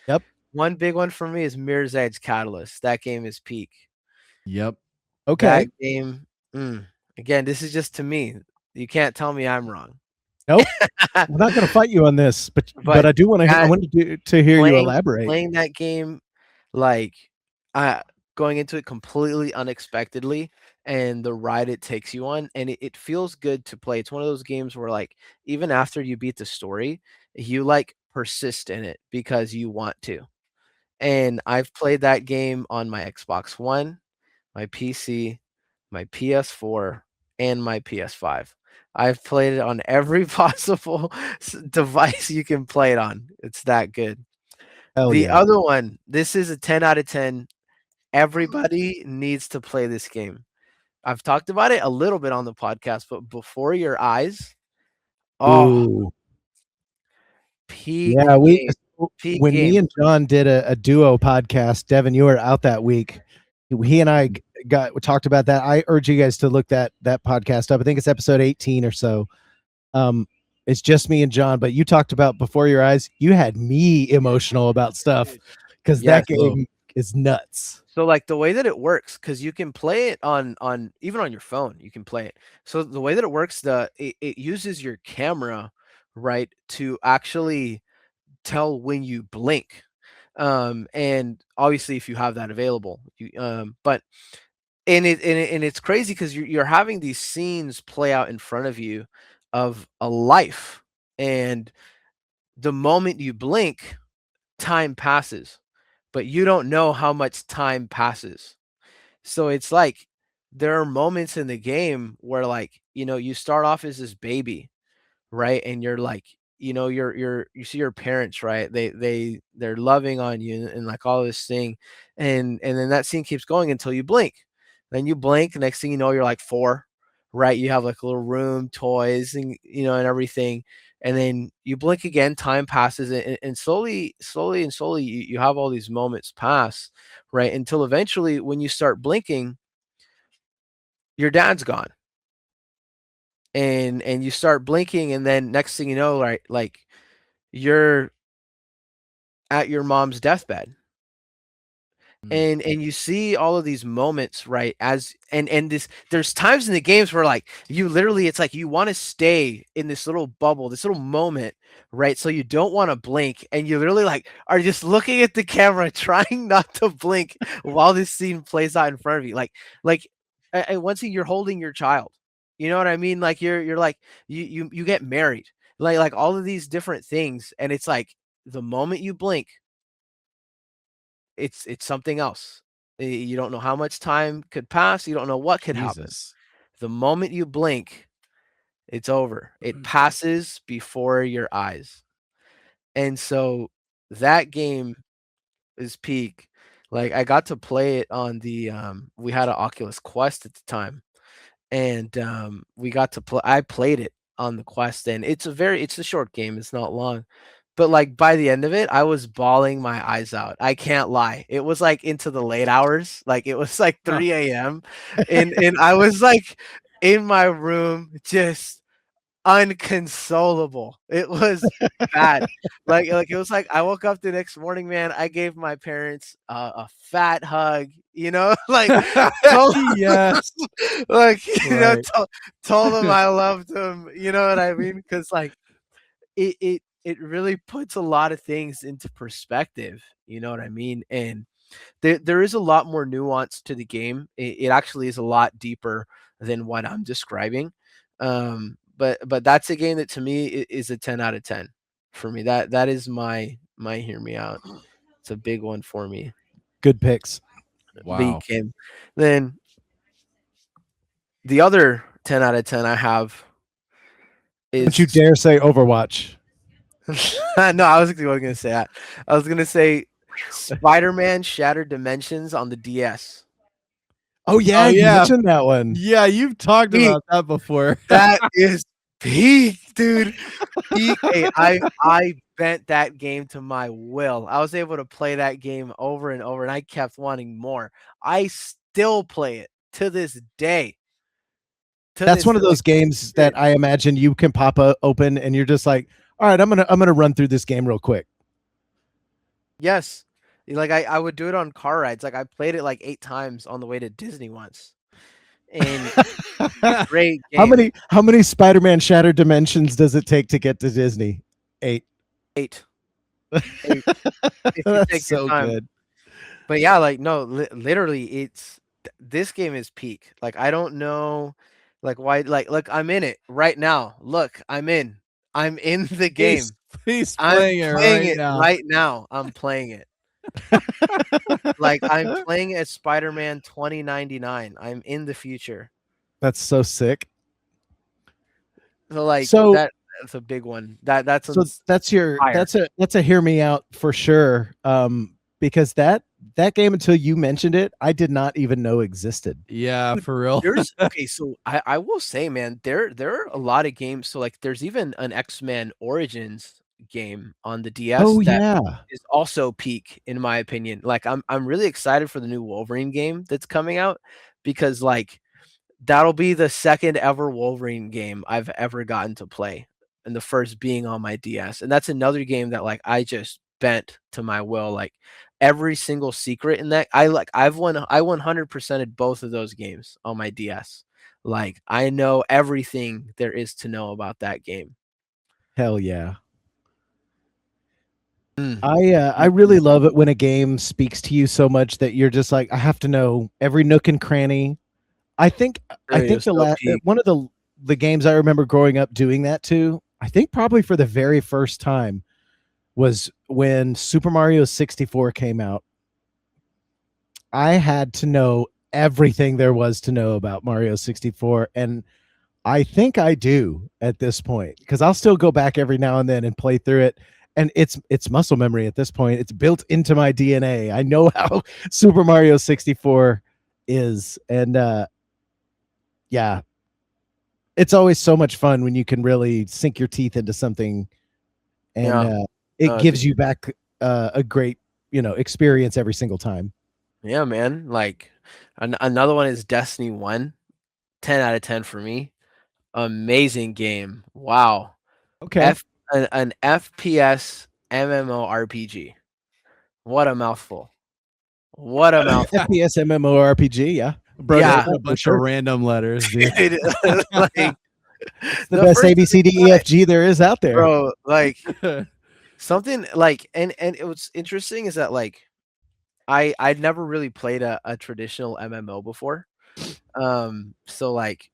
Yep. one big one for me is Mirror's Edge Catalyst. That game is peak. Yep. Okay. That game, again, this is just to me. You can't tell me I'm wrong. Nope. I'm not going to fight you on this, but I do want to. I want to hear you elaborate. Playing that game, like, going into it completely unexpectedly, and the ride it takes you on, and it feels good to play. It's one of those games where, like, even after you beat the story, you like persist in it because you want to. And I've played that game on my Xbox One, my PC, my PS4, and my PS5. I've played it on every possible device you can play it on. It's that good. Hell The yeah. other one, this is a 10 out of 10. Everybody needs to play this game. I've talked about it a little bit on the podcast, but Before Your Eyes, Ooh. peak Yeah, game. Peak when me game. and John did a duo podcast, Devin, you were out that week. He and I talked about that. I urge you guys to look that podcast up. I think it's episode 18 or so. It's just me and John, but you talked about Before Your Eyes. You had me emotional about stuff because that game is nuts. So like the way that it works, because you can play it on even on your phone, you can play it. So the way that it works, it uses your camera, right, to actually tell when you blink. And obviously if you have that available, but and it's crazy because you're having these scenes play out in front of you of a life, and the moment you blink, time passes, but you don't know how much time passes. So it's like there are moments in the game where, like, you start off as this baby, right? And you're like, you see your parents, right? They're loving on you, and like all this thing, and then that scene keeps going until you blink. Then you blink, next thing you know, you're like 4, right? You have like a little room, toys, and and everything. and then you blink again, time passes, and slowly, slowly, and slowly, you have all these moments pass, right? Until eventually, when you start blinking, your dad's gone, and you start blinking, and then next thing you know, right, like you're at your mom's deathbed, Mm. and you see all of these moments, right, as and this there's times in the games where like you literally, it's like you want to stay in this little bubble, this little moment, right, so you don't want to blink, and you literally like are just looking at the camera trying not to blink while this scene plays out in front of you, like and one thing, you're holding your child, you know what I mean, like you're like you get married, like all of these different things, and it's like the moment you blink, it's something else. You don't know how much time could pass, you don't know what could happen. Jesus. The moment you blink, it's over. It passes before your eyes. And so that game is peak. Like I got to play it on the we had an Oculus Quest at the time, and we got to play I played it on the Quest, and it's a short game, it's not long. But like by the end of it, I was bawling my eyes out. I can't lie. It was like into the late hours. Like it was like Huh. 3 a.m. And I was like in my room just unconsolable. It was bad. Like it was like I woke up the next morning, man. I gave my parents a fat hug, you know, like told, Yes. like Right. told them I loved them. You know what I mean? Because like it really puts a lot of things into perspective. You know what I mean? And there is a lot more nuance to the game. It actually is a lot deeper than what I'm describing. But that's a game that to me is a 10 out of 10 for me. That is my hear me out. It's a big one for me. Good picks. Big Wow. game. Then the other 10 out of 10 I have Don't you is dare say Overwatch. no, I was going to say that. I was going to say Spider-Man Shattered Dimensions on the DS. Oh yeah, Oh you yeah. mentioned that one. Yeah, you've talked Peak. about that before. That is peak, dude. Peak. Hey, I bent that game to my will. I was able to play that game over and over, and I kept wanting more. I still play it to this day. That's one of Like, those games that I imagine you can pop open and you're just like, all right, I'm gonna run through this game real quick. yes. Like I would do it on car rides. Like I played it like 8 times on the way to Disney once. And great How game. many Spider-Man Shattered Dimensions does it take to get to Disney? 8. 8. 8 if you That's take your so time. good. But yeah, like no, literally, this game is peak. Like I don't know, like why. Like look, I'm in it right now. Look, I'm in the game. He's I'm playing it playing right it now. right now. I'm playing it. Like I'm playing as Spider-Man 2099. I'm in the future. That's so sick. So like So that's a big one. That's so that's your fire. that's a hear me out for sure. Because that game, until you mentioned it, I did not even know existed. Yeah, for real. There's okay, so I will say, man, there are a lot of games. So like there's even an X-Men Origins game on the DS Oh that yeah. is also peak in my opinion. Like I'm really excited for the new Wolverine game that's coming out because like that'll be the second ever Wolverine game I've ever gotten to play, and the first being on my DS. And that's another game that like I just bent to my will. Like every single secret in that, I 100%ed both of those games on my DS. Like I know everything there is to know about that game. Hell yeah. Mm, I really love it when a game speaks to you so much that you're just like, I have to know every nook and cranny. I really think was so peak. one of the games I remember growing up doing that to, I think probably for the very first time, was when Super Mario 64 came out. I had to know everything there was to know about Mario 64, and I think I do at this point, because I'll still go back every now and then and play through it. And it's muscle memory at this point. It's built into my DNA. I know how Super Mario 64 is. And yeah, it's always so much fun when you can really sink your teeth into something, and Yeah. it gives you back a great, experience every single time. Yeah, man. Like another one is Destiny 1. 10 out of 10 for me. Amazing game. Wow. Okay. An FPS MMORPG. What a mouthful. What a mouthful. FPS MMORPG, yeah. Bro, Yeah. just a bunch of random letters, dude. Dude, like The best ABCDEFG there is out there. bro, like something like and it was interesting is that like I'd never really played a traditional MMO before. So like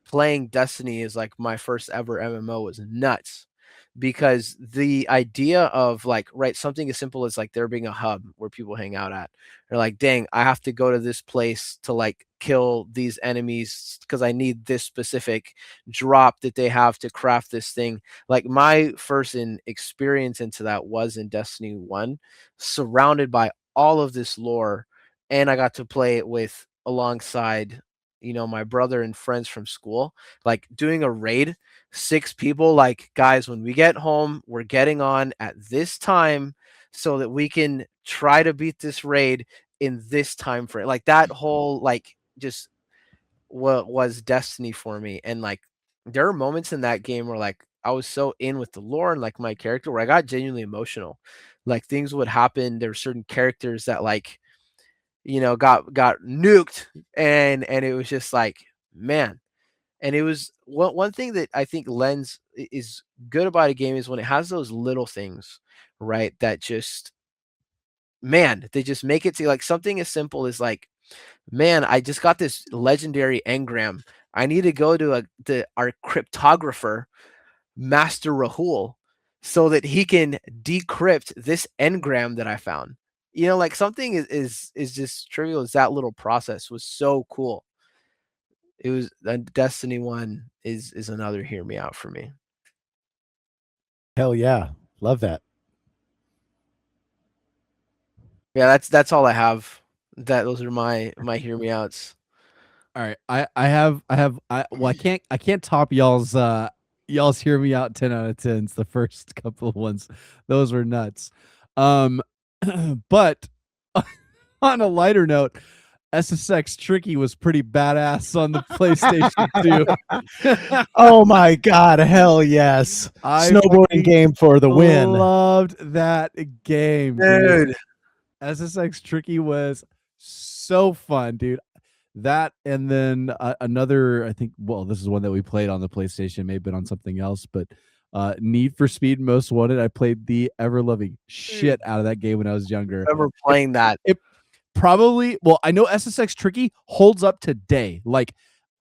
playing Destiny is like my first ever MMO was nuts because the idea of like right something as simple as like there being a hub where people hang out at, they're like, dang, I have to go to this place to like kill these enemies because I need this specific drop that they have to craft this thing. Like my first experience into that was in Destiny 1, surrounded by all of this lore, and I got to play it with alongside my brother and friends from school, like doing a raid, 6 people, like, guys, when we get home, we're getting on at this time so that we can try to beat this raid in this time frame. Like that whole, like, just what was Destiny for me. And like, there are moments in that game where like I was so in with the lore and like my character where I got genuinely emotional. Like things would happen. There were certain characters that like got nuked, and it was just like, man. And it was one thing that I think is good about a game is when it has those little things, right? That just, man, they just make it to like something as simple as like, man, I just got this legendary engram. I need to go to our cryptographer, Master Rahul, so that he can decrypt this engram that I found. Like something is just trivial as that little process was so cool. It was Destiny 1 is another hear me out for me. Hell yeah. Love that. Yeah, that's all I have. Those are my hear me outs. All right, I can't top y'all's hear me out 10 out of 10s. The first couple of ones, those were nuts. But on a lighter note, SSX Tricky was pretty badass on the PlayStation 2. Oh my god, hell yes. Snowboarding game for the win. Loved that game, dude. SSX Tricky was so fun, dude. That, and then another, I think, well, this is one that we played on the PlayStation, may have been on something else, but Need for Speed Most Wanted. I played the ever-loving shit out of that game when I was younger. I remember playing that. It probably, well, I know SSX Tricky holds up today. Like,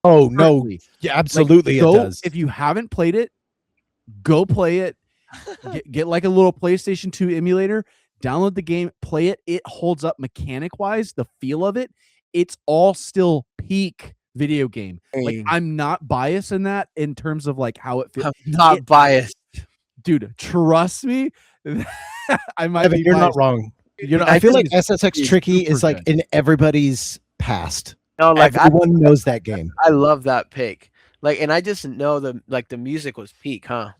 oh, no. Yeah, absolutely, like, it does. If you haven't played it, go play it. Get like a little PlayStation 2 emulator, download the game, play it. It holds up mechanic-wise, the feel of it. It's all still peak video game. Like, I'm not biased in that in terms of like how it feels. I'm not biased, dude. Trust me. I might Evan, be you're biased. not wrong. I feel like SSX Tricky is like in everybody's past. No, like everyone knows that game. I love that pick. Like, and I just know the music was peak, huh?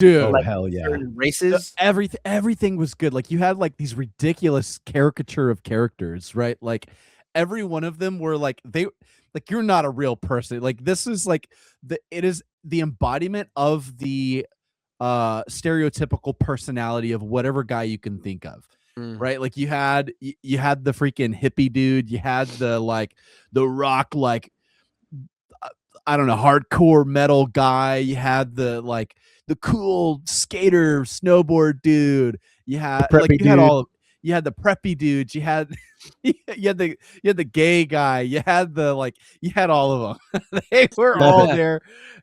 Dude, oh, hell yeah. Races, everything was good. Like, you had like these ridiculous caricature of characters, right? Like, every one of them were like, you're not a real person. Like, this is like it is the embodiment of the stereotypical personality of whatever guy you can think of. Right? Like, you had the freaking hippie dude, you had the rock, like, I don't know, hardcore metal guy, you had the cool skater snowboard dude, you had you had the preppy dudes, you had the gay guy, you had all of them. They were all there,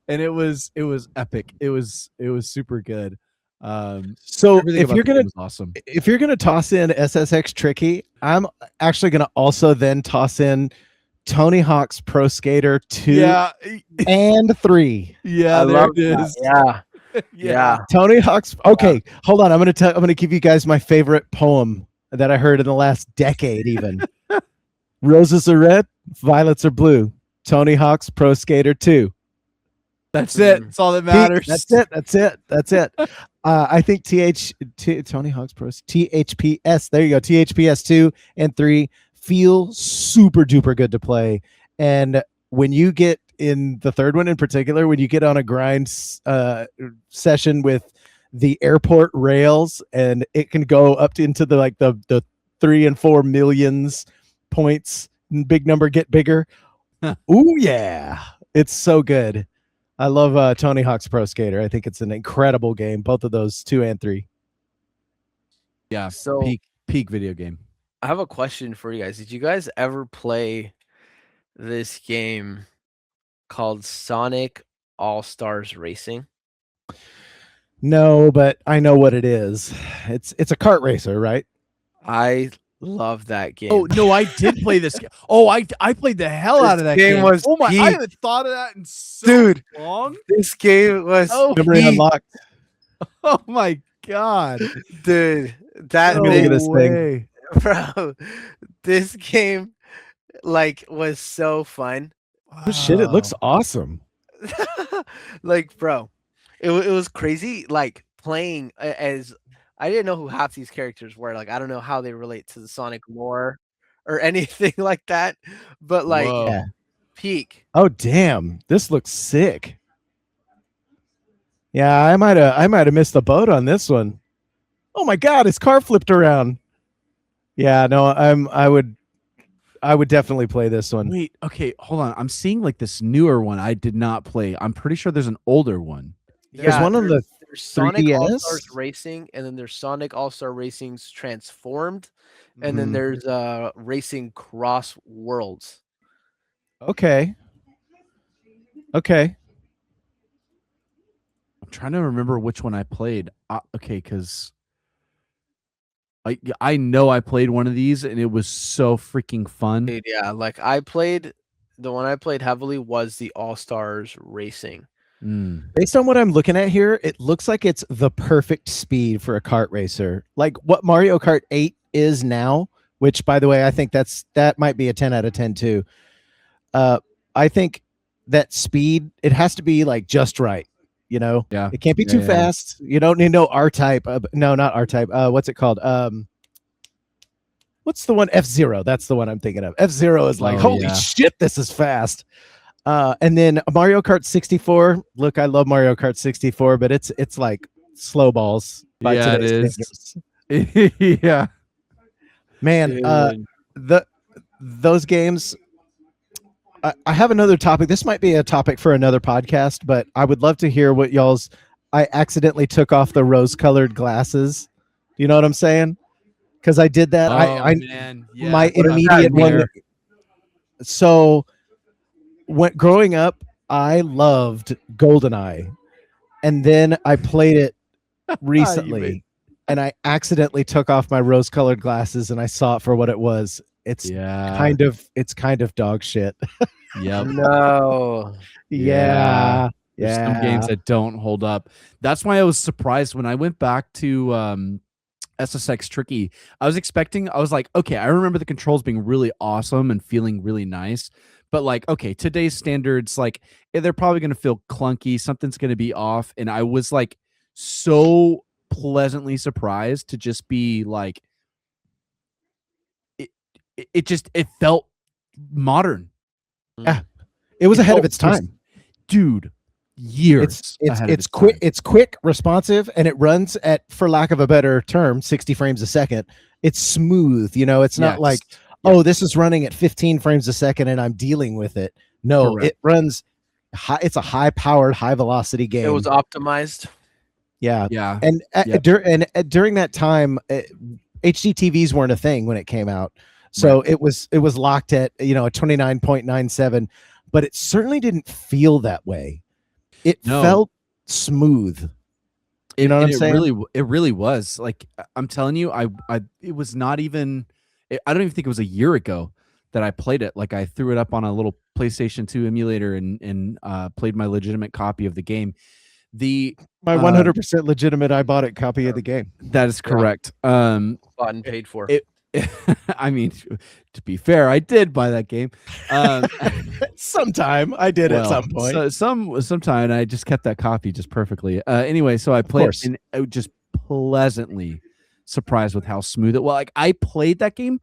and it was epic. It was super good. So if you're gonna toss in SSX Tricky, I'm actually gonna also then toss in Tony Hawk's Pro Skater 2 and 3. Yeah, there it is. Yeah. Tony Hawk's. Okay, hold on. I'm gonna give you guys my favorite poem that I heard in the last decade. Even roses are red, violets are blue. Tony Hawk's Pro Skater 2. That's it. That's all that matters. That's it. That's it. That's it. I think Tony Hawk's Pros THPS. There you go. THPS 2 and 3 feel super duper good to play. And when you get in the third one in particular, when you get on a grind session with the airport rails, and it can go up to, into the 3 and 4 millions points, big number get bigger. Ooh yeah, it's so good. I love Tony Hawk's Pro Skater. I think it's an incredible game, both of those 2 and 3. Yeah, So peak video game. I have a question for you guys. Did you guys ever play this game called Sonic All-Stars Racing? No, but I know what it is. It's a kart racer, right? I love that game. Oh no, I did play this. Oh, I played the hell out of that game. was Oh my! I peak. haven't thought of that in so Dude, long. This game was Memory peak. unlocked. Oh my god, Dude, that Let me look at this thing. way. bro, this game was so fun. Oh, shit, it looks Wow. awesome. Bro, it was crazy. Playing as I didn't know who half these characters were. I don't know how they relate to the Sonic lore or anything like that. But Whoa. Yeah. peak. Oh damn, this looks sick. Yeah, I might have missed the boat on this one. Oh my god, his car flipped around. Yeah, no, I would definitely play this one. Wait, okay, hold on. I'm seeing this newer one I did not play. I'm pretty sure there's an older one. There's one on the there's Sonic 3DS? All-Stars Racing, and then there's Sonic All-Star Racing's Transformed, and then Mhm. there's Racing Cross Worlds. Okay. Okay. I'm trying to remember which one I played. Okay, because I know I played one of these and it was so freaking fun. Dude, yeah, the one I played heavily was the All-Stars Racing. Based on what I'm looking at here, it looks like it's the perfect speed for a kart racer. Like what Mario Kart 8 is now, which by the way, I think that might be a 10 out of 10 too. I think that speed, it has to be just right. Yeah. It can't be too fast. You don't need no R-Type. No, not R-Type. What's it called? What's the one? F-Zero. That's the one I'm thinking of. F-Zero is holy shit, this is fast. And then Mario Kart 64. Look, I love Mario Kart 64, but it's like slow balls by today's standards. Yeah. Man, those games. I have another topic. This might be a topic for another podcast, but I would love to hear what y'all's. I accidentally took off the rose-colored glasses. You know what I'm saying? Because I did that. Man. Yeah. My intermediate one. So, growing up, I loved GoldenEye, and then I played it recently, and I accidentally took off my rose-colored glasses, and I saw it for what it was. It's kind of dog shit. Yep. No. Yeah. There's some games that don't hold up. That's why I was surprised when I went back to SSX Tricky. I was like, okay, I remember the controls being really awesome and feeling really nice. But okay, today's standards, they're probably going to feel clunky. Something's going to be off. And I was so pleasantly surprised to just be it felt modern. Yeah, it was ahead of its time, dude. Years. It's quick. It's quick, responsive, and it runs at, for lack of a better term, 60 frames a second. It's smooth. It's not oh, this is running at 15 frames a second, and I'm dealing with it. No, Correct. It runs high. It's a high-powered, high-velocity game. It was optimized. Yeah. And during that time, HD TVs weren't a thing when it came out. So it was locked at a 29.97, but it certainly didn't feel that way. It felt smooth. You know what I'm saying? It really was. I'm telling you, it was not even. I don't even think it was a year ago that I played it. I threw it up on a little PlayStation 2 emulator and played my legitimate copy of the game. My 100% legitimate I bought it copy of the game. That is correct. Bought and paid for. I mean, to be fair, I did buy that game. Sometime I did at some point. So sometime I just kept that copy just perfectly. Anyway, so I played course. and I was just pleasantly surprised with how smooth it was. Like I played that game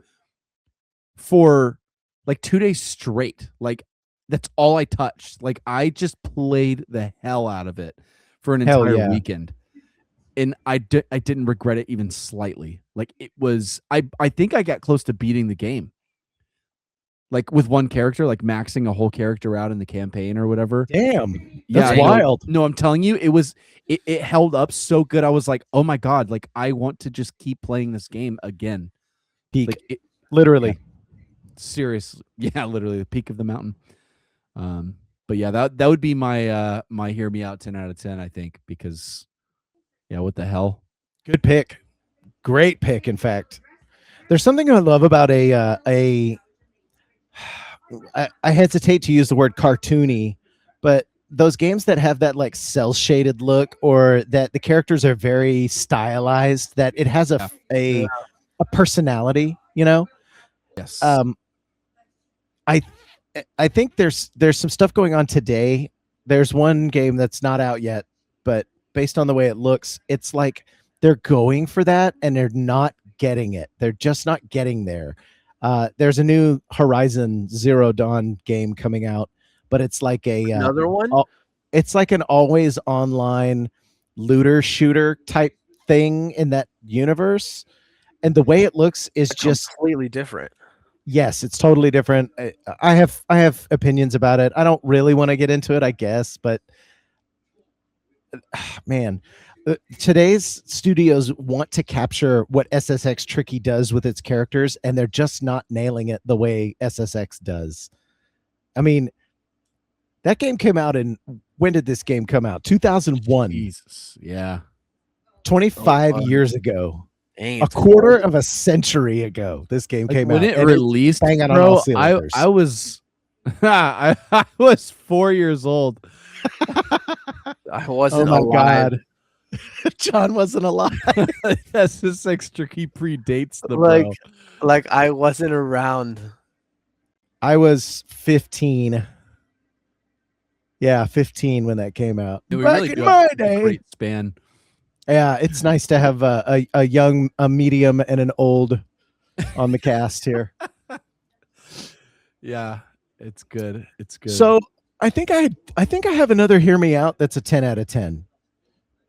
for like 2 days straight. Like that's all I touched. Like I just played the hell out of it for an Hell entire yeah. weekend. And I didn't regret it even slightly. Like it was I think I got close to beating the game. Like with one character, like maxing a whole character out in the campaign or whatever. Damn, Yeah, that's wild. No, I'm telling you, it held up so good. I was like, oh my god, like I want to just keep playing this game again. Peak, Like literally. Seriously, yeah, literally the peak of the mountain. But yeah, that would be my my hear me out 10 out of 10, I think, because yeah, what the hell? Good pick, great pick. In fact, there's something I love about I hesitate to use the word cartoony, but those games that have that like cell shaded look, or that the characters are very stylized, that it has a personality, you know. Yes. I think there's some stuff going on today. There's one game that's not out yet, but based on the way it looks, it's like they're going for that and they're not getting it. They're just not getting there. There's a new Horizon Zero Dawn game coming out, but it's like Another one? It's like an always online looter shooter type thing in that universe. And the way it looks is just completely different. Yes, it's totally different. I have opinions about it. I don't really want to get into it, I guess, but man, today's studios want to capture what SSX Tricky does with its characters, and they're just not nailing it the way SSX does. I mean, that game came out in, when did this game come out? 2001. Jesus, yeah. 25 years ago. Dang, a quarter of a century ago, this game came out. When it released, bro, I was I was 4 years old. I wasn't oh my alive. God. John wasn't alive. That's just extra. He predates the like I wasn't around. I was 15. Yeah, 15 when that came out. We Back really in my day. Great span. Yeah, it's nice to have a young, a medium, and an old on the cast here. Yeah, it's good. It's good. So I think I have another hear me out that's a 10 out of 10.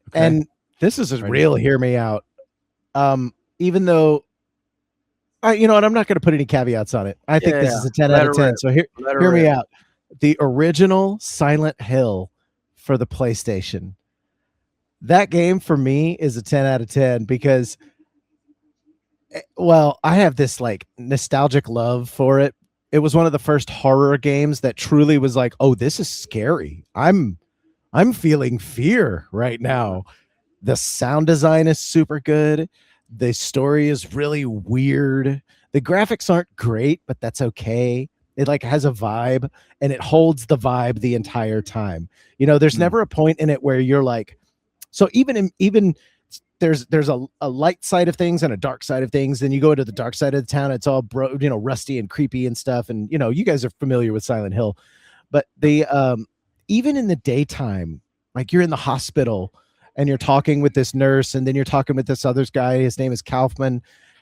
Okay. And this is a real hear me out. Even though you know what, I'm not going to put any caveats on it. I think this is a 10 out of 10. So hear me out. The original Silent Hill for the PlayStation. That game for me is a 10 out of 10 because, well, I have this like nostalgic love for it. It was one of the first horror games that truly was like, oh, this is scary. I'm feeling fear right now. The sound design is super good. The story is really weird. The graphics aren't great, but that's okay. It like has a vibe, and it holds the vibe the entire time. You know, there's never a point in it where you're like, so even there's a light side of things and a dark side of things. Then you go into the dark side of the town, it's all rusty and creepy and stuff. And you know, you guys are familiar with Silent Hill, but the even in the daytime, like you're in the hospital and you're talking with this nurse, and then you're talking with this other guy, his name is Kaufman.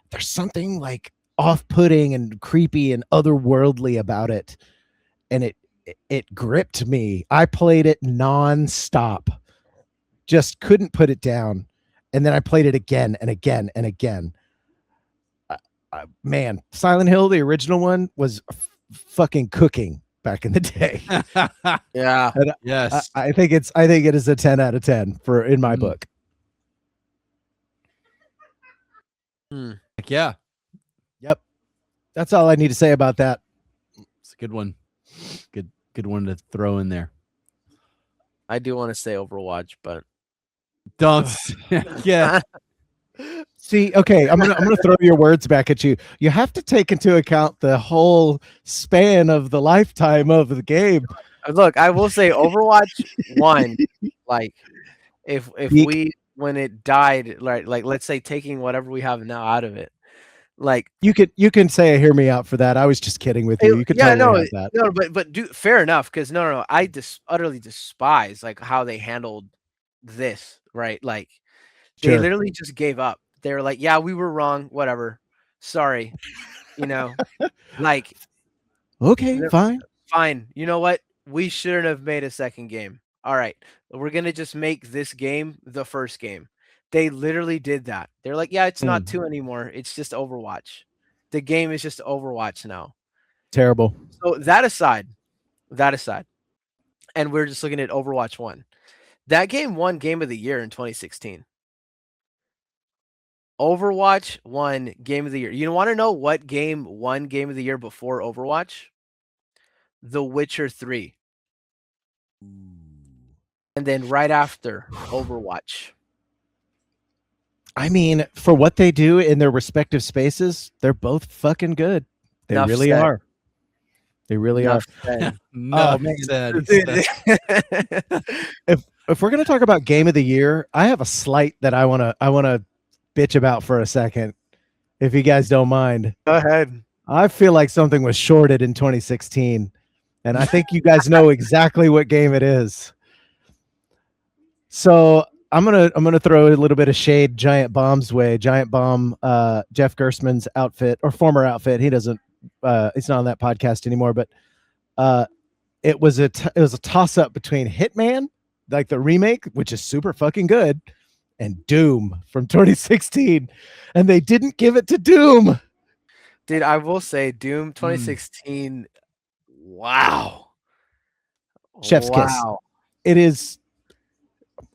There's something like off-putting and creepy and otherworldly about it, and it gripped me. I played it non-stop, just couldn't put it down. And then I played it again and again and again. Man, Silent Hill, the original one, was fucking cooking back in the day. Yeah. Yes. I think it is a 10 out of 10 in my book. Heck yeah. Yep. That's all I need to say about that. It's a good one. Good one to throw in there. I do want to say Overwatch, but don't. Yeah. See, okay, I'm gonna throw your words back at you. You have to take into account the whole span of the lifetime of the game. Look, I will say Overwatch 1, like if we when it died, like let's say taking whatever we have now out of it, Like You can say hear me out for that. I was just kidding with you. You could yeah, totally have that. no, but fair enough, because no, I utterly despise like how they handled this, right? Like they Sure. literally just gave up. They were like, yeah, we were wrong, whatever, sorry, you know, like Okay, they're fine. fine. You know what? We shouldn't have made a second game. All right, we're gonna just make this game the first game. They literally did that. They're like, yeah, it's not Mm, 2 anymore. It's just Overwatch. The game is just Overwatch now. terrible. So that aside, and we're just looking at Overwatch 1. That game won Game of the Year in 2016. Overwatch won Game of the Year. You want to know what game won Game of the Year before Overwatch? The Witcher 3. And then right after Overwatch. I mean, for what they do in their respective spaces, they're both fucking good. They Enough really said. are. They really Enough are. said. No, man. said. If we're gonna talk about game of the year, I have a slight that I wanna bitch about for a second, if you guys don't mind. Go ahead. I feel like something was shorted in 2016, and I think you guys know exactly what game it is. So I'm gonna throw a little bit of shade Giant Bomb's way. Giant Bomb, Jeff Gerstmann's outfit or former outfit. He doesn't. He's not on that podcast anymore. But it was a toss up between Hitman, like the remake, which is super fucking good, and Doom from 2016, and they didn't give it to Doom. Dude, I will say Doom 2016. Wow. Chef's kiss. Wow. It is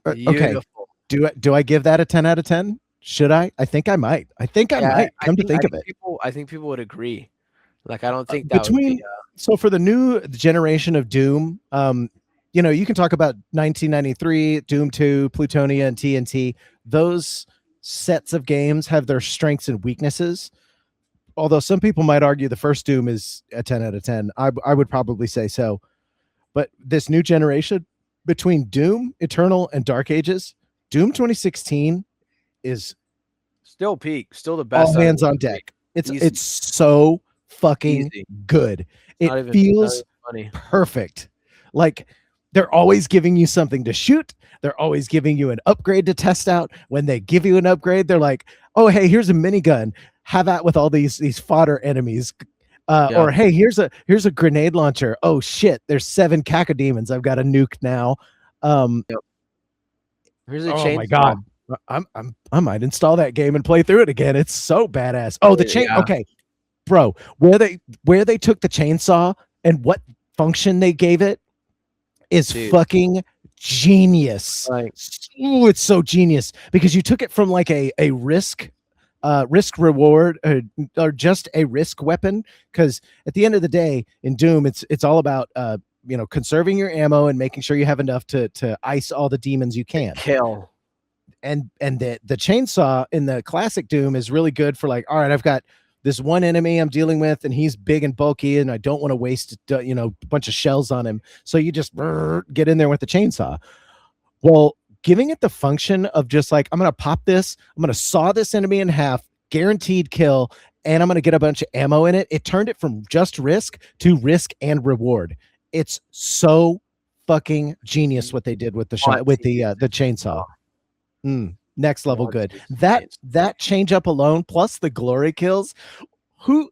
okay. Beautiful. Do I give that a 10 out of 10? Should I? I think I might. I think I might. Come to think of it. I think people would agree. Like, I don't think that would be, so for the new generation of Doom, you know, you can talk about 1993, Doom 2, Plutonia, and TNT. Those sets of games have their strengths and weaknesses. Although some people might argue the first Doom is a 10 out of 10. I would probably say so. But this new generation, between Doom, Eternal, and Dark Ages, Doom 2016 is still peak, still the best. all hands on deck. It's so fucking good. It feels perfect. Like they're always giving you something to shoot. They're always giving you an upgrade to test out. When they give you an upgrade, they're like, "Oh, hey, here's a minigun. Have at with all these fodder enemies." Or hey, here's a grenade launcher. Oh shit, there's 7 cacodemons. I've got a nuke now. Here's a oh my god, I might install that game and play through it again. It's so badass. Oh, the chain. Okay, bro, where they took the chainsaw and what function they gave it is fucking genius. Like, ooh, it's so genius because you took it from like a risk reward or just a risk weapon, because at the end of the day in Doom it's all about you know, conserving your ammo and making sure you have enough to ice all the demons you can kill. And the chainsaw in the classic Doom is really good for like, all right, I've got this one enemy I'm dealing with and he's big and bulky and I don't want to waste you know, a bunch of shells on him, so you just get in there with the chainsaw. Well, giving it the function of just like, I'm going to pop this, I'm going to saw this enemy in half, guaranteed kill, and I'm going to get a bunch of ammo in it. It turned it from just risk to risk and reward. It's so fucking genius what they did with the shot, with the chainsaw. Next level good. That change up alone, plus the glory kills. Who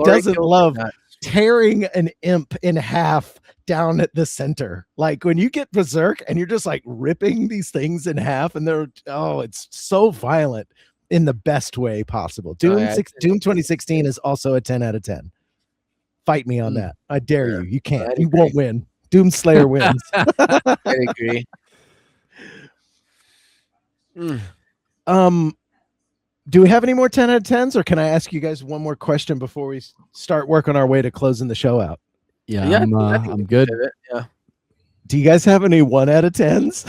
doesn't love tearing an imp in half down at the center? Like when you get berserk and you're just like ripping these things in half, and it's so violent in the best way possible. Doom 2016 is also a 10 out of 10. Fight me on that. I dare you. You can't. You won't win. Doom Slayer wins. I agree. Do we have any more 10 out of 10s, or can I ask you guys one more question before we start working our way to closing the show out? Yeah, I'm good. Yeah. Do you guys have any 1 out of 10s?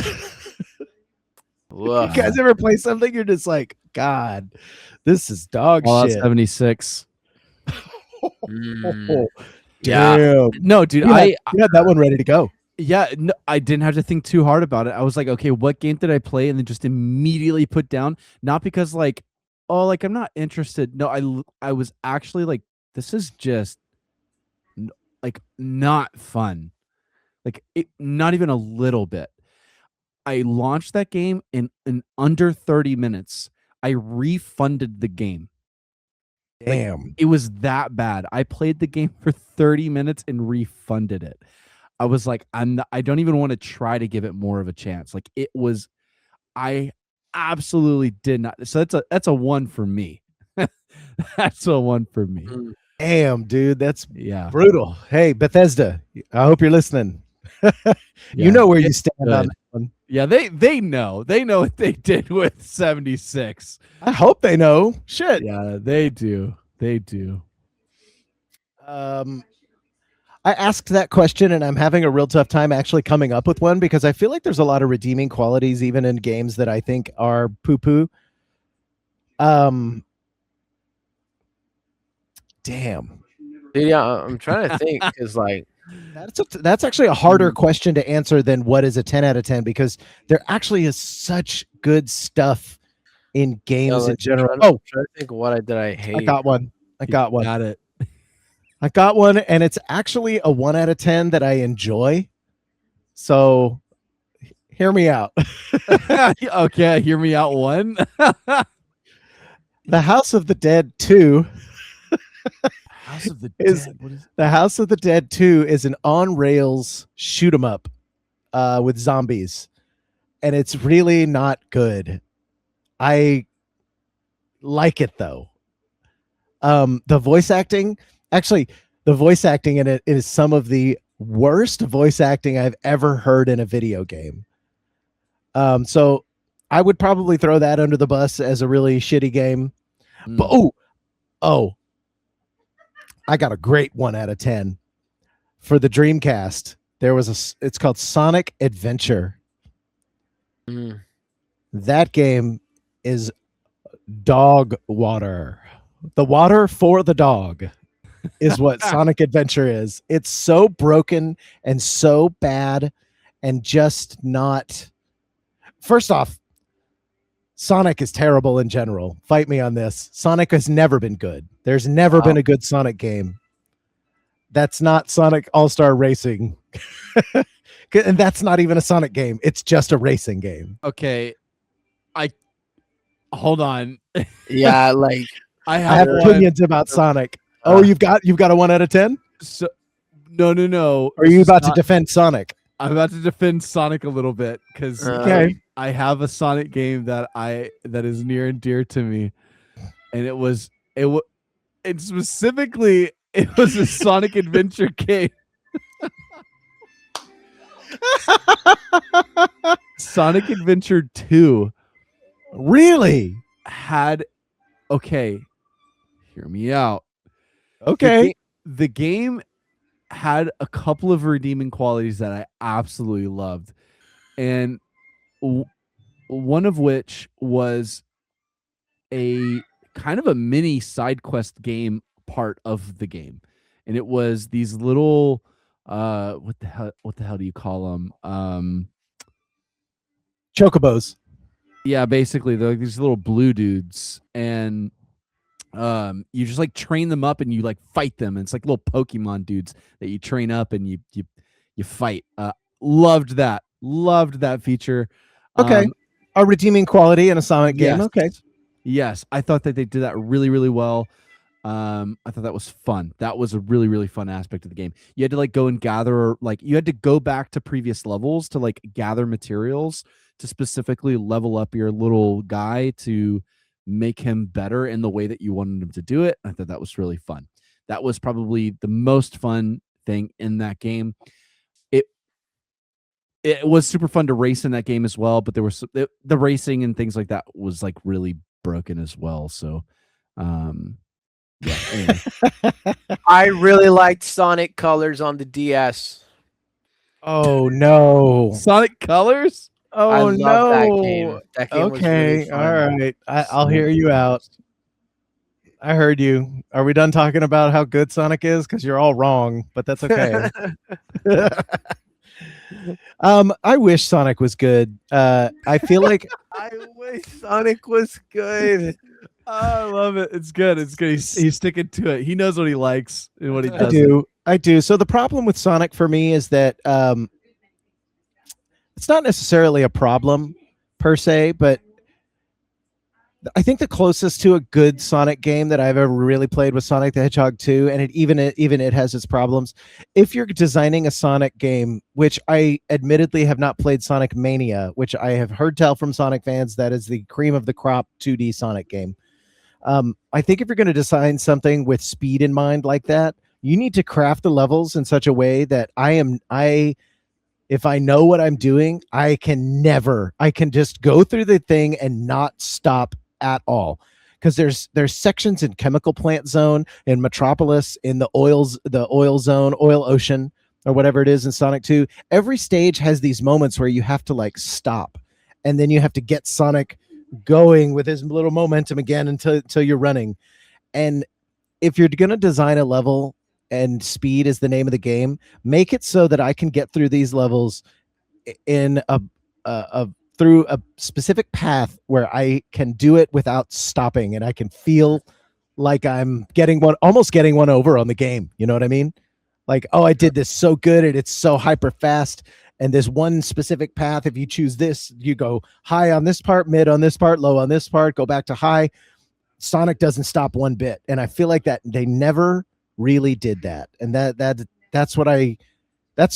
You guys ever play something you're just like, God, this is dog shit? 76. Damn. Yeah. No, dude, I had that one ready to go. Yeah, no, I didn't have to think too hard about it. I was like, okay, what game did I play? And then just immediately put down, not because like oh, like I'm not interested. No, I was actually like, this is just like not fun. Like not even a little bit. I launched that game in under 30 minutes. I refunded the game. Like Damn. it was that bad. I played the game for 30 minutes and refunded it. I was like, I don't even want to try to give it more of a chance. Like it was, I absolutely did not. So that's a one for me. That's a one for me. Mm. Damn, dude, that's Yeah. brutal. Hey, Bethesda, I hope you're listening. You Yeah, know where you it's stand on good. that one. Yeah, they know what they did with 76. I hope they know. Shit. Yeah, they do. They do. Um, I asked that question, and I'm having a real tough time actually coming up with one because I feel like there's a lot of redeeming qualities even in games that I think are poo-poo. Damn. Dude, yeah, I'm trying to think because like That's actually a harder question to answer than what is a 10 out of 10 because there actually is such good stuff in games in general. trying Oh, to think what did I hate. I got one. I got one. Got it. I got one, and it's actually a 1 out of 10 that I enjoy. So hear me out. Okay, hear me out one. The House of the Dead 2 House of the is Dead. What is The House of the Dead 2 is an on rails shoot 'em up with zombies, and it's really not good. I like it though. The voice acting, actually, the voice acting in it is some of the worst voice acting I've ever heard in a video game. So I would probably throw that under the bus as a really shitty game. But oh, I got a great 1 out of 10 for the Dreamcast. There was it's called Sonic Adventure. Mm. That game is dog water. The water for the dog is what Sonic Adventure is. It's so broken and so bad and just not. First off, Sonic is terrible in general. Fight me on this. Sonic has never been good. There's never been a good Sonic game. That's not Sonic All-Star Racing. And that's not even a Sonic game. It's just a racing game. Okay. Hold on. Yeah, like I I have have one. opinions about Sonic. Oh, you've got a 1 out of 10? So no. Or are you about to defend Sonic? I'm about to defend Sonic a little bit because Okay. I have a Sonic game that is near and dear to me, and it specifically it was a Sonic Adventure game. Sonic Adventure 2 Really? had okay. Hear me out. Okay. The game had a couple of redeeming qualities that I absolutely loved, and one of which was a kind of a mini side quest game part of the game, and it was these little what the hell do you call them? Chocobos. Yeah, basically they're like these little blue dudes, and you just like train them up and you like fight them. And it's like little Pokemon dudes that you train up and you fight. Loved that feature. Okay. A redeeming quality in a Sonic game. Yes. Okay. Yes, I thought that they did that really, really well. I thought that was fun. That was a really, really fun aspect of the game. You had to like go and gather, like you had to go back to previous levels to like gather materials to specifically level up your little guy to make him better in the way that you wanted him to do it. I thought that was really fun. That was probably the most fun thing in that game. It was super fun to race in that game as well, but there was the racing and things like that was like really broken as well. So, yeah. Anyway. I really liked Sonic Colors on the DS. Oh no. Sonic Colors? Oh I love no. that game. That game was Okay. really fun. All right. I'll hear you out. I heard you. Are we done talking about how good Sonic is? Because you're all wrong, but that's okay. I wish Sonic was good. I feel like I wish Sonic was good. I love it. It's good. It's good. He's sticking to it. He knows what he likes and what he I doesn't. I do. So the problem with Sonic for me is that it's not necessarily a problem per se, but I think the closest to a good Sonic game that I've ever really played was Sonic the Hedgehog 2, and even it has its problems. If you're designing a Sonic game, which I admittedly have not played Sonic Mania, which I have heard tell from Sonic fans that is the cream of the crop 2D Sonic game. I think if you're going to design something with speed in mind like that, you need to craft the levels in such a way that if I know what I'm doing, I can just go through the thing and not stop at all. Because there's sections in Chemical Plant Zone, in Metropolis, in the oil zone, oil ocean, or whatever it is in Sonic 2. Every stage has these moments where you have to like stop, and then you have to get Sonic going with his little momentum again until you're running. And if you're going to design a level and speed is the name of the game, make it so that I can get through these levels in through a specific path where I can do it without stopping, and I can feel like I'm almost getting one over on the game. You know what I mean? Like, oh, I did this so good and it's so hyper fast. And there's one specific path. If you choose this, you go high on this part, mid on this part, low on this part, go back to high. Sonic doesn't stop one bit. And I feel like that they never really did that. And that's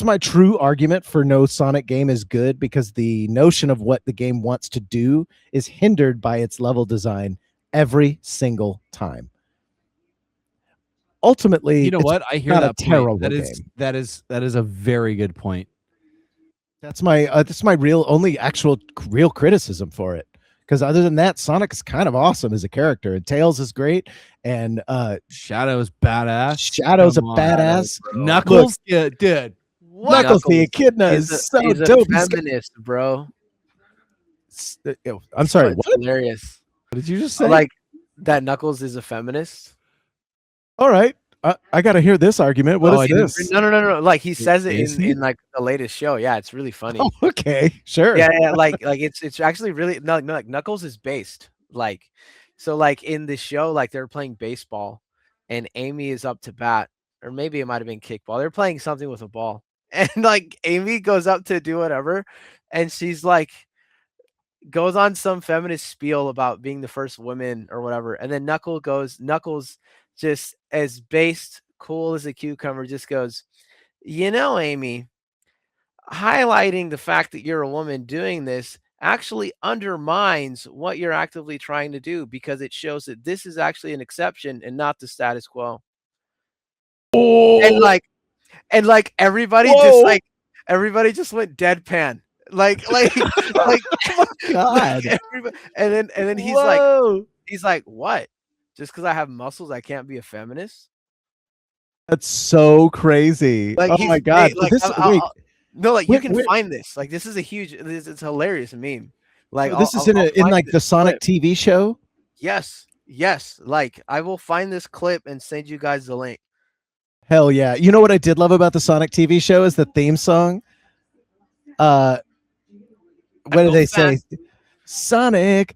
my true argument for no Sonic game is good, because the notion of what the game wants to do is hindered by its level design every single time. Ultimately, You know what? I hear not a that terrible point. game. That is a very good point. That's my real criticism for it. Because other than that, Sonic is kind of awesome as a character, and Tails is great, and Shadow's badass. Shadow's Come a on. badass. Knuckles, yeah, dude. What? Knuckles the Echidna is so he's dope. a feminist, bro. I'm sorry. It's What? hilarious. What did you just say? Like that Knuckles is a feminist. All right. I got to hear this argument. What is this? No. Like he says it Is he? in like the latest show. Yeah, it's really funny. Oh, okay, sure. Yeah. Like it's actually really no, like Knuckles is based like so like in the show, like they're playing baseball and Amy is up to bat, or maybe it might have been kickball. They're playing something with a ball, and like Amy goes up to do whatever, and she's like goes on some feminist spiel about being the first woman or whatever, and then Knuckles just as based, cool as a cucumber, just goes, Amy, highlighting the fact that you're a woman doing this actually undermines what you're actively trying to do, because it shows that this is actually an exception and not the status quo. And everybody just went deadpan. Like Oh God. and then he's like, what? Just because I have muscles, I can't be a feminist? That's so crazy. Like, oh my God. like, you can find this. Like, this is it's a hilarious meme. Like, this is in like the Sonic TV show. Yes. Like, I will find this clip and send you guys the link. Hell yeah. You know what I did love about the Sonic TV show is the theme song. What do they say? Sonic,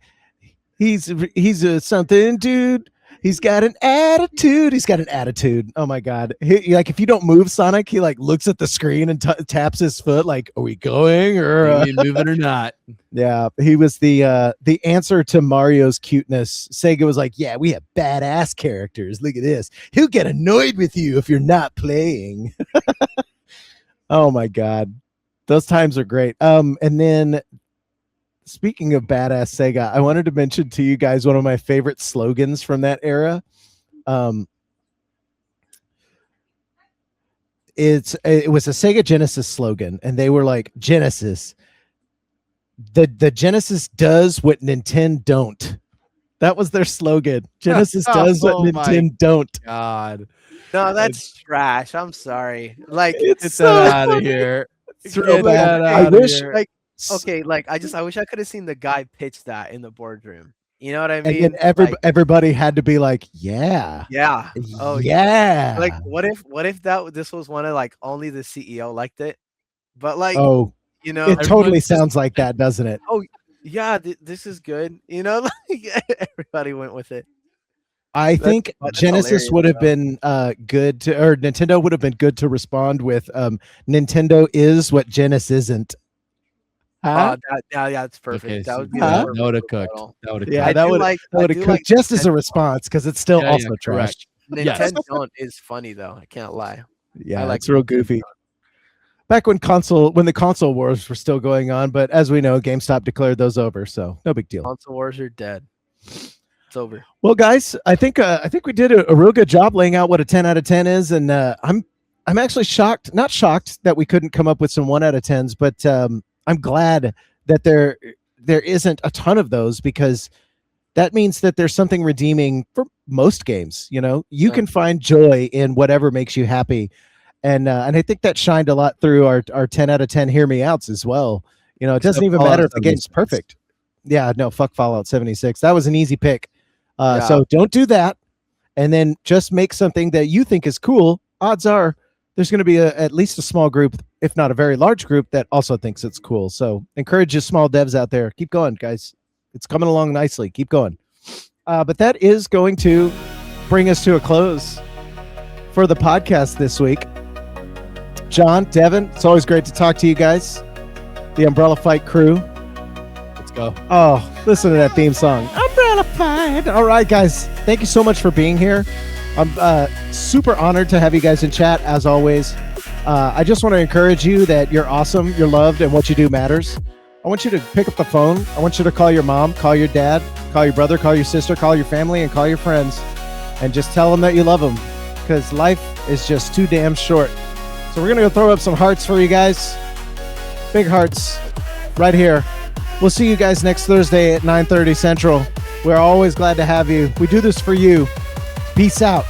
he's a something dude. He's got an attitude. Oh my God. Like, if you don't move Sonic, he like looks at the screen and taps his foot like, are we going or moving or not? Yeah, he was the answer to Mario's cuteness. Sega was like, yeah, we have badass characters. Look at this. He'll get annoyed with you if you're not playing. Oh my God. Those times are great. And then speaking of badass Sega, I wanted to mention to you guys one of my favorite slogans from that era. It was a Sega Genesis slogan, and they were like, Genesis, the Genesis does what Nintendo don't. That was their slogan. Genesis does what Nintendo don't. God, no, that's trash. I'm sorry. Like, it's get that out of here. So bad. I wish. Like, okay, like I wish I could have seen the guy pitch that in the boardroom. You know what I mean? And then everybody had to be like, yeah. Oh yeah. Like, what if this was one of like only the CEO liked it, but like, oh, you know, it totally sounds like that, doesn't it? Oh yeah, this is good. You know, like everybody went with it. I That's think that's Genesis hilarious, would have though. been good to, or Nintendo would have been good to respond with Nintendo is what Genesis isn't. Huh? Yeah, that's Okay, perfect. That so would be the Huh? that perfect would have cooked. rebuttal. That would have Yeah, I cooked. that do would like that I would have do like cooked just as a Nintendo. response because it's still Yeah, also yeah, trash. correct. Yes. Nintendo is funny though. I can't lie. I Yeah, like it's real Nintendo. goofy. Back when the console wars were still going on, but as we know, GameStop declared those over, so no big deal. Console wars are dead. It's over. Well, guys, I think we did a real good job laying out what a 10 out of 10 is, and I'm actually shocked, not shocked that we couldn't come up with some 1 out of 10s, but I'm glad that there isn't a ton of those because that means that there's something redeeming for most games. You know, you Yeah. can find joy in whatever makes you happy, and I think that shined a lot through our 10 out of 10 hear me outs as well. You know, it doesn't Except even Fallout matter if the game's 76. perfect. Yeah, no, fuck Fallout 76. That was an easy pick. Yeah. So don't do that, and then just make something that you think is cool. Odds are there's going to be at least a small group, if not a very large group, that also thinks it's cool. So encourage you small devs out there. Keep going, guys. It's coming along nicely. Keep going. But that is going to bring us to a close for the podcast this week. John, Devin, it's always great to talk to you guys. The Umbrella Fight crew. Let's go. Oh, listen to that theme song. Umbrella Fight. All right, guys. Thank you so much for being here. I'm super honored to have you guys in chat, as always. I just want to encourage you that you're awesome, you're loved, and what you do matters. I want you to pick up the phone. I want you to call your mom, call your dad, call your brother, call your sister, call your family, and call your friends. And just tell them that you love them, because life is just too damn short. So we're going to go throw up some hearts for you guys. Big hearts right here. We'll see you guys next Thursday at 9:30 Central. We're always glad to have you. We do this for you. Peace out.